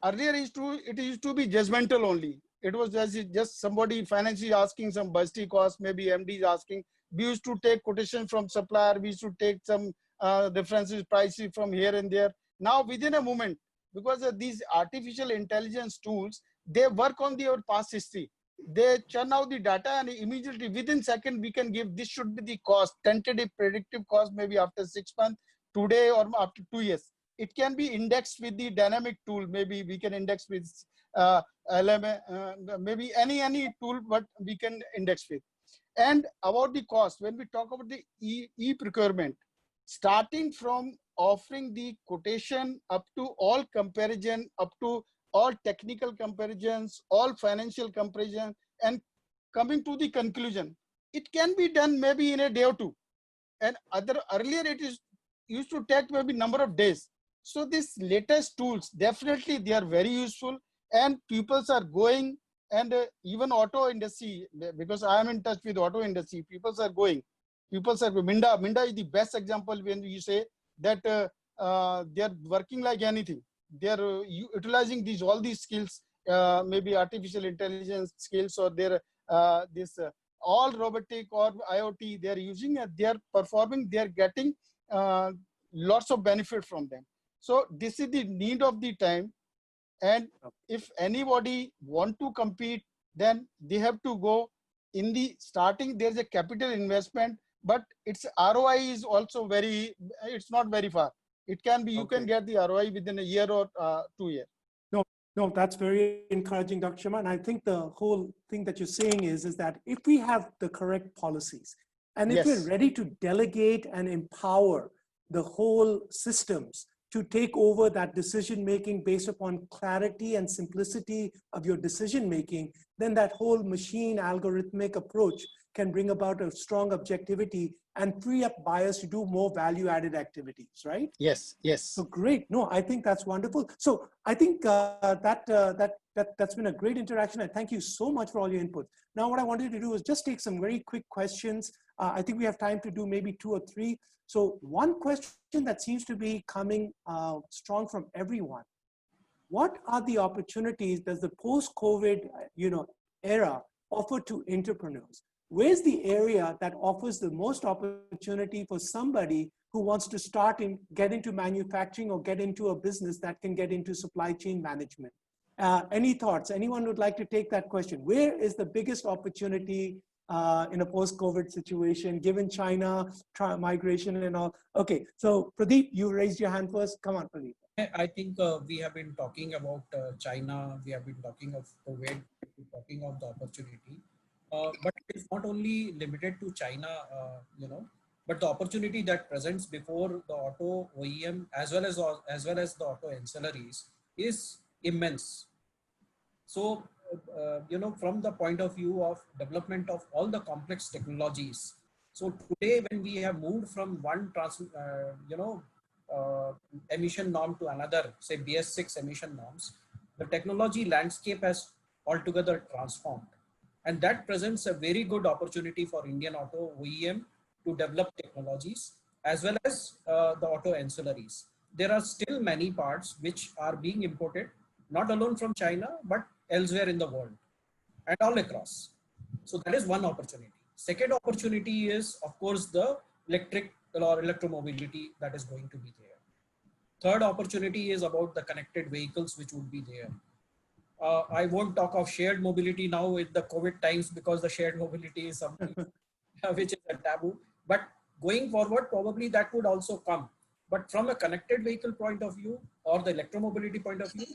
Earlier it used to be judgmental only. It was just somebody financially asking some budgetary cost, maybe MD is asking. We used to take quotation from supplier. We used to take some references, prices from here and there. Now within a moment, because of these artificial intelligence tools, they work on our past history. They churn out the data and immediately within second, we can give, this should be the cost, tentative predictive cost, maybe after 6 months, today or after 2 years. It can be indexed with the dynamic tool. Maybe we can index with LMA, maybe any tool, but we can index with. And about the cost, when we talk about the e-procurement, starting from offering the quotation up to all comparison, up to all technical comparisons, all financial comparison, and coming to the conclusion, it can be done maybe in a day or two. And earlier it used to take maybe number of days. So these latest tools, definitely they are very useful, and people are going, and even auto industry, because I am in touch with auto industry, people are going. Minda is the best example when you say that they are working like anything. They are utilizing all these skills, maybe artificial intelligence skills, or their all robotic or IoT they are using, and they are performing, they are getting lots of benefit from them. So this is the need of the time. And if anybody want to compete, then they have to go in the starting, there's a capital investment, but its ROI is also it's not very far. It can be, you can get the ROI within a year or 2 years. No, that's very encouraging, Dr. Sharma. And I think the whole thing that you're saying is that if we have the correct policies, and if we're ready to delegate and empower the whole systems to take over that decision-making based upon clarity and simplicity of your decision-making, then that whole machine algorithmic approach can bring about a strong objectivity and free up buyers to do more value-added activities, right? Yes, yes. So great. No, I think that's wonderful. So I think that's been a great interaction. And thank you so much for all your input. Now, what I wanted to do is just take some very quick questions. I think we have time to do maybe 2 or 3. So one question that seems to be coming strong from everyone: what are the opportunities does the post-COVID, era offer to entrepreneurs? Where's the area that offers the most opportunity for somebody who wants to start and get into manufacturing or get into a business that can get into supply chain management? Any thoughts? Anyone would like to take that question? Where is the biggest opportunity in a post-COVID situation, given China migration and all? Okay, so Pradeep, you raised your hand first. Come on, Pradeep. I think we have been talking about China. We have been talking of COVID, talking of the opportunity. but it's not only limited to China, but the opportunity that presents before the auto OEM as well as the auto ancillaries is immense. So, from the point of view of development of all the complex technologies. So today, when we have moved from one emission norm to another, say BS6 emission norms, the technology landscape has altogether transformed. And that presents a very good opportunity for Indian auto OEM to develop technologies as well as the auto ancillaries. There are still many parts which are being imported, not alone from China, but elsewhere in the world and all across. So that is one opportunity. Second opportunity is, of course, the electric or electromobility that is going to be there. Third opportunity is about the connected vehicles which would be there. I won't talk of shared mobility now with the COVID times because the shared mobility is something which is a taboo. But going forward, probably that would also come. But from a connected vehicle point of view or the electromobility point of view,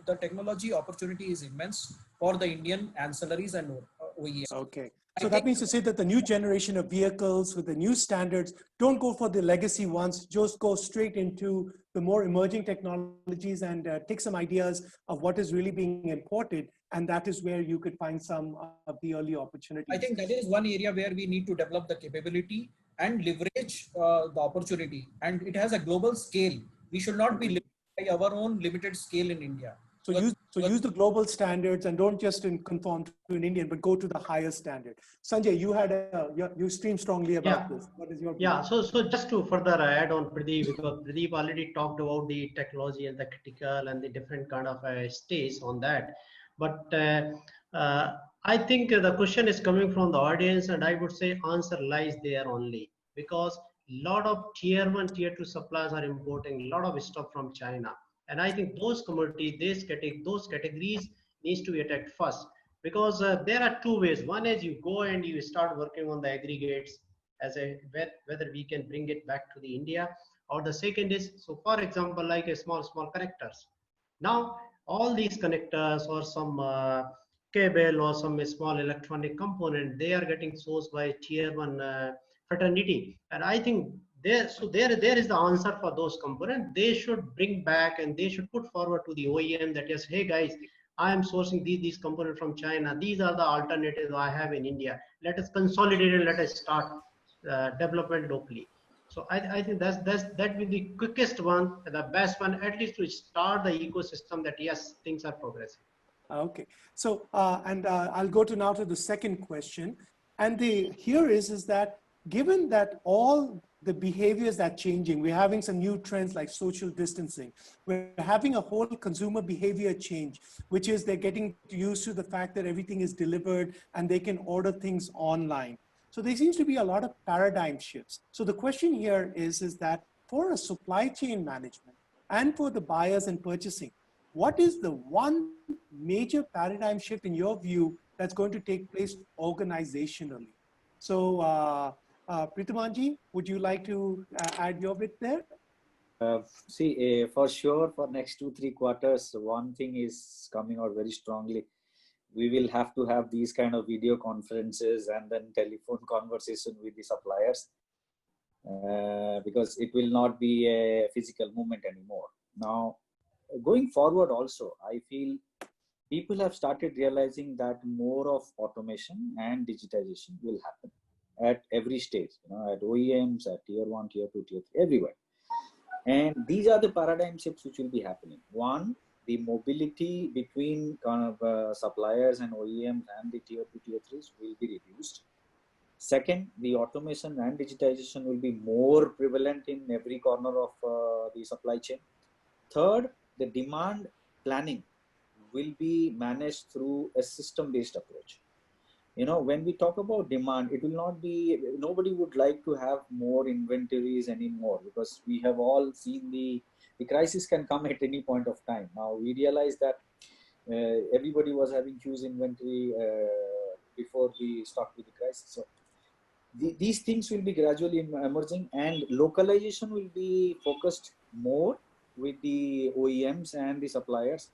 the technology opportunity is immense for the Indian ancillaries and OEMs. Okay. So that means to say that the new generation of vehicles with the new standards don't go for the legacy ones, just go straight into the more emerging technologies and take some ideas of what is really being imported. And that is where you could find some of the early opportunities. I think that is one area where we need to develop the capability and leverage the opportunity. And it has a global scale. We should not be limited by our own limited scale in India. So use the global standards and don't just conform to an Indian, but go to the higher standard. Sanjay, you stream strongly about this. What is your view? Yeah, so just to further add on Pradeep, because Pradeep already talked about the technology and the critical and the different kind of stage on that. But I think the question is coming from the audience, and I would say answer lies there only, because a lot of tier 1, tier 2 suppliers are importing a lot of stuff from China. And I think those commodities, those categories needs to be attacked first, because there are two ways. One is you go and you start working on the aggregates as whether we can bring it back to the India, or the second is, so for example, like a small connectors. Now all these connectors or some cable or some small electronic component, they are getting sourced by tier 1 fraternity, and I think there is the answer for those components. They should bring back and they should put forward to the OEM that yes, hey guys, I am sourcing these components from China. These are the alternatives I have in India. Let us consolidate and let us start development locally. So I think that will be the quickest one, the best one, at least to start the ecosystem that yes, things are progressing. Okay. So I'll go now to the second question. And here is that given that all the behaviors that are changing, we're having some new trends like social distancing. We're having a whole consumer behavior change, which is they're getting used to the fact that everything is delivered and they can order things online. So there seems to be a lot of paradigm shifts. So the question here is that for a supply chain management and for the buyers and purchasing, what is the one major paradigm shift in your view that's going to take place organizationally? So Pritamanji, would you like to add your bit there? For sure, for next 2-3 quarters, one thing is coming out very strongly. We will have to have these kind of video conferences and then telephone conversation with the suppliers because it will not be a physical movement anymore. Now, going forward also, I feel people have started realizing that more of automation and digitization will happen at every stage, at OEMs, at tier 1, tier 2, tier 3, everywhere. And these are the paradigm shifts which will be happening. One, the mobility between suppliers and OEMs and the tier 2, tier 3s will be reduced. Second, the automation and digitization will be more prevalent in every corner of the supply chain. Third, the demand planning will be managed through a system-based approach. When we talk about demand, it will not be, nobody would like to have more inventories anymore, because we have all seen the crisis can come at any point of time. Now we realize that everybody was having huge inventory before we start with the crisis. So these things will be gradually emerging, and localization will be focused more with the OEMs and the suppliers.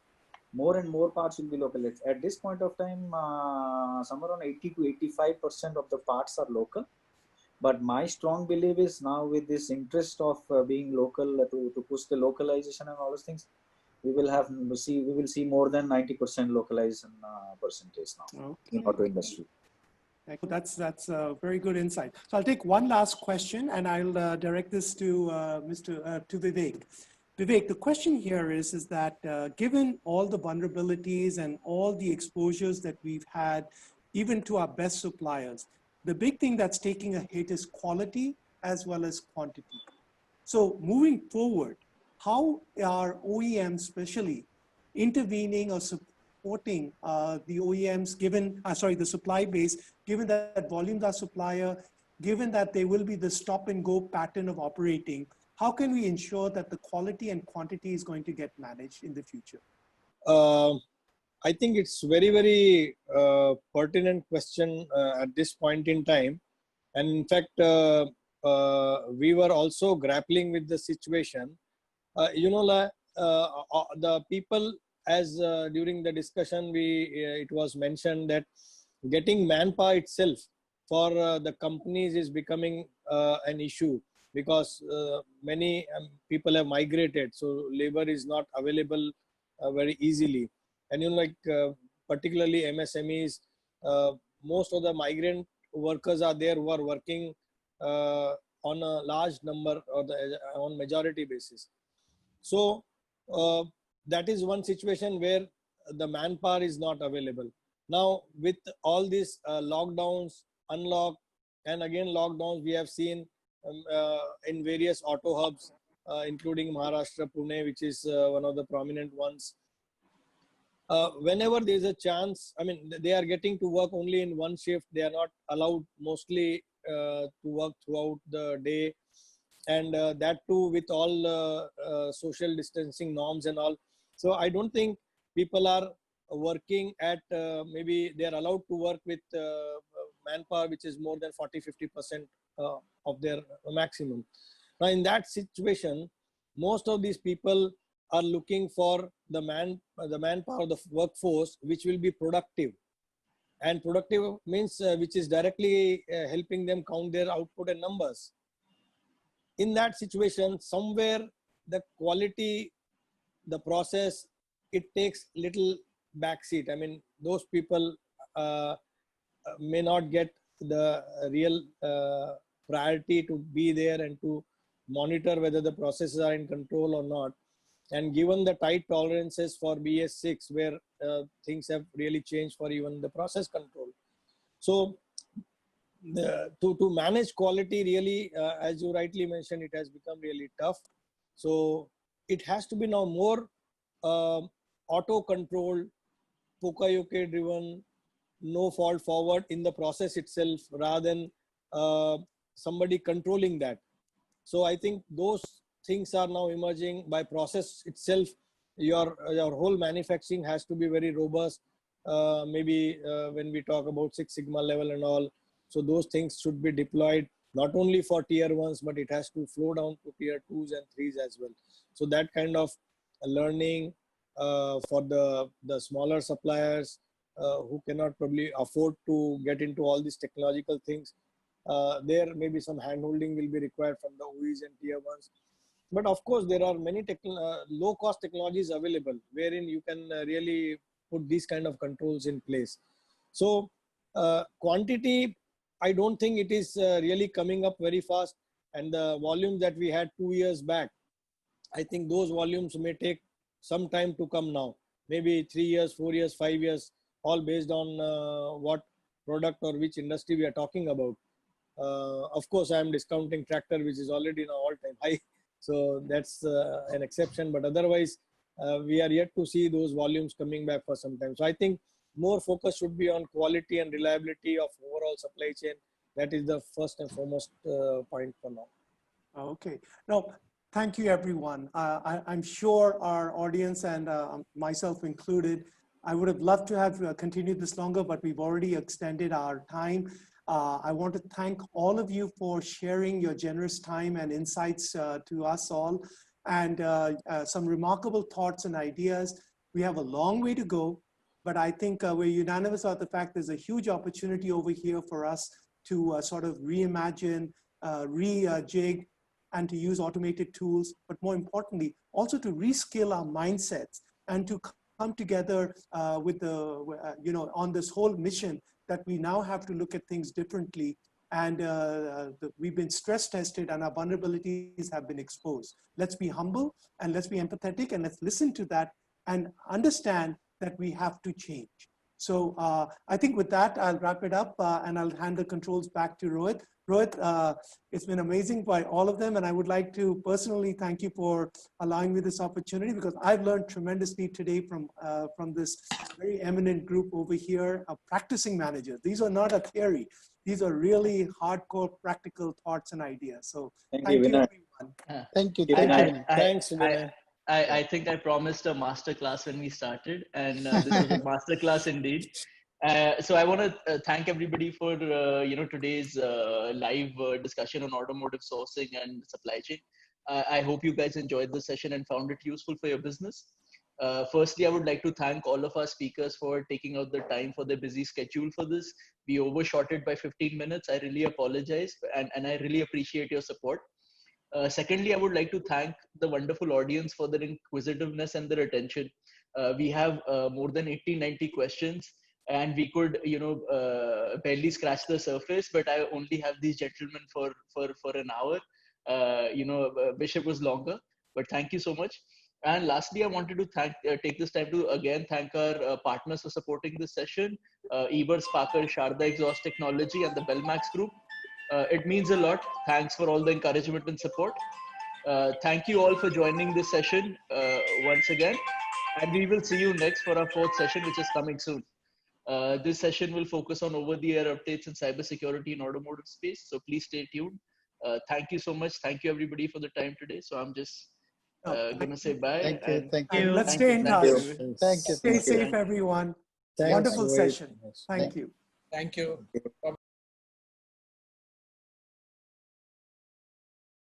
more and more parts will be localized. At this point of time, somewhere around 80 to 85% of the parts are local. But my strong belief is now with this interest of being local to push the localization and all those things, we will see more than 90% localization percentage now in auto industry. That's a very good insight. So I'll take one last question and I'll direct this to to Vivek. Vivek, the question here is that given all the vulnerabilities and all the exposures that we've had, even to our best suppliers, the big thing that's taking a hit is quality as well as quantity. So moving forward, how are OEMs especially intervening or supporting the OEMs given, the supply base, given that volumes are supplier, given that there will be the stop and go pattern of operating? How can we ensure that the quality and quantity is going to get managed in the future? I think it's very, very pertinent question at this point in time. And in fact, we were also grappling with the situation. The people, as during the discussion, it was mentioned that getting manpower itself for the companies is becoming an issue, because many people have migrated, so labor is not available very easily. And particularly MSMEs, most of the migrant workers are there who are working on a large number or on majority basis. So that is one situation where the manpower is not available. Now with all these lockdowns, unlock, and again lockdowns, we have seen in various auto hubs, including Maharashtra, Pune, which is one of the prominent ones. Whenever there is a chance, I mean, they are getting to work only in one shift. They are not allowed mostly to work throughout the day. And that too with all social distancing norms and all. So I don't think people are working at, maybe they are allowed to work with manpower, which is more than 40-50% of their maximum. Now in that situation, most of these people are looking for the manpower, the workforce, which will be productive. And productive means which is directly helping them count their output and numbers. In that situation, somewhere the quality, the process, it takes little backseat. I mean, those people may not get the real priority to be there and to monitor whether the processes are in control or not. And given the tight tolerances for BS6, where things have really changed for even the process control. So to manage quality really, as you rightly mentioned, it has become really tough. So it has to be now more auto-controlled, Puka-Yoke driven, no fault forward in the process itself, rather than somebody controlling that. So I think those things are now emerging by process itself. Your whole manufacturing has to be very robust. Maybe when we talk about Six Sigma level and all, so those things should be deployed not only for tier 1s, but it has to flow down to tier 2s and 3s as well. So that kind of learning for the smaller suppliers who cannot probably afford to get into all these technological things, there maybe some hand-holding will be required from the OEs and tier 1s. But of course, there are many low-cost technologies available wherein you can really put these kind of controls in place. So quantity, I don't think it is really coming up very fast. And the volume that we had 2 years back, I think those volumes may take some time to come now. Maybe 3 years, 4 years, 5 years, all based on what product or which industry we are talking about. Of course, I am discounting tractor, which is already in an all-time high. So that's an exception, but otherwise we are yet to see those volumes coming back for some time. So I think more focus should be on quality and reliability of overall supply chain. That is the first and foremost point for now. Okay. No, thank you, everyone. I'm sure our audience and myself included, I would have loved to have continued this longer, but we've already extended our time. I want to thank all of you for sharing your generous time and insights to us all, and some remarkable thoughts and ideas. We have a long way to go, but I think we're unanimous about the fact there's a huge opportunity over here for us to sort of reimagine, rejig, and to use automated tools, but more importantly, also to reskill our mindsets and to come together with on this whole mission that we now have to look at things differently. And we've been stress tested and our vulnerabilities have been exposed. Let's be humble and let's be empathetic and let's listen to that and understand that we have to change. So I think with that, I'll wrap it up and I'll hand the controls back to Rohit. Rohit, it's been amazing by all of them. And I would like to personally thank you for allowing me this opportunity, because I've learned tremendously today from this very eminent group over here of practicing managers. These are not a theory. These are really hardcore practical thoughts and ideas. So thank you everyone. Thank you. Thanks, Vinay. I think I promised a master class when we started, and this was a master class indeed. So I want to thank everybody for today's live discussion on automotive sourcing and supply chain. I hope you guys enjoyed the session and found it useful for your business. Firstly, I would like to thank all of our speakers for taking out the time for their busy schedule for this. We overshot it by 15 minutes. I really apologize, and I really appreciate your support. Secondly, I would like to thank the wonderful audience for their inquisitiveness and their attention. We have more than 80-90 questions, and we could, barely scratch the surface. But I only have these gentlemen for an hour. Bishop was longer, but thank you so much. And lastly, I wanted to take this time to again thank our partners for supporting this session: Eber, Sparker, Sharda Exhaust Technology, and the Belmax Group. It means a lot. Thanks for all the encouragement and support. Thank you all for joining this session once again. And we will see you next for our 4th session, which is coming soon. This session will focus on over-the-air updates in cybersecurity and automotive space. So please stay tuned. Thank you so much. Thank you everybody for the time today. So I'm just going to say bye. Thank you. Let's stay in touch. Thank you. Stay safe, everyone. Thanks, Wonderful Rohit. session. Thank you. Thank you. Bye-bye.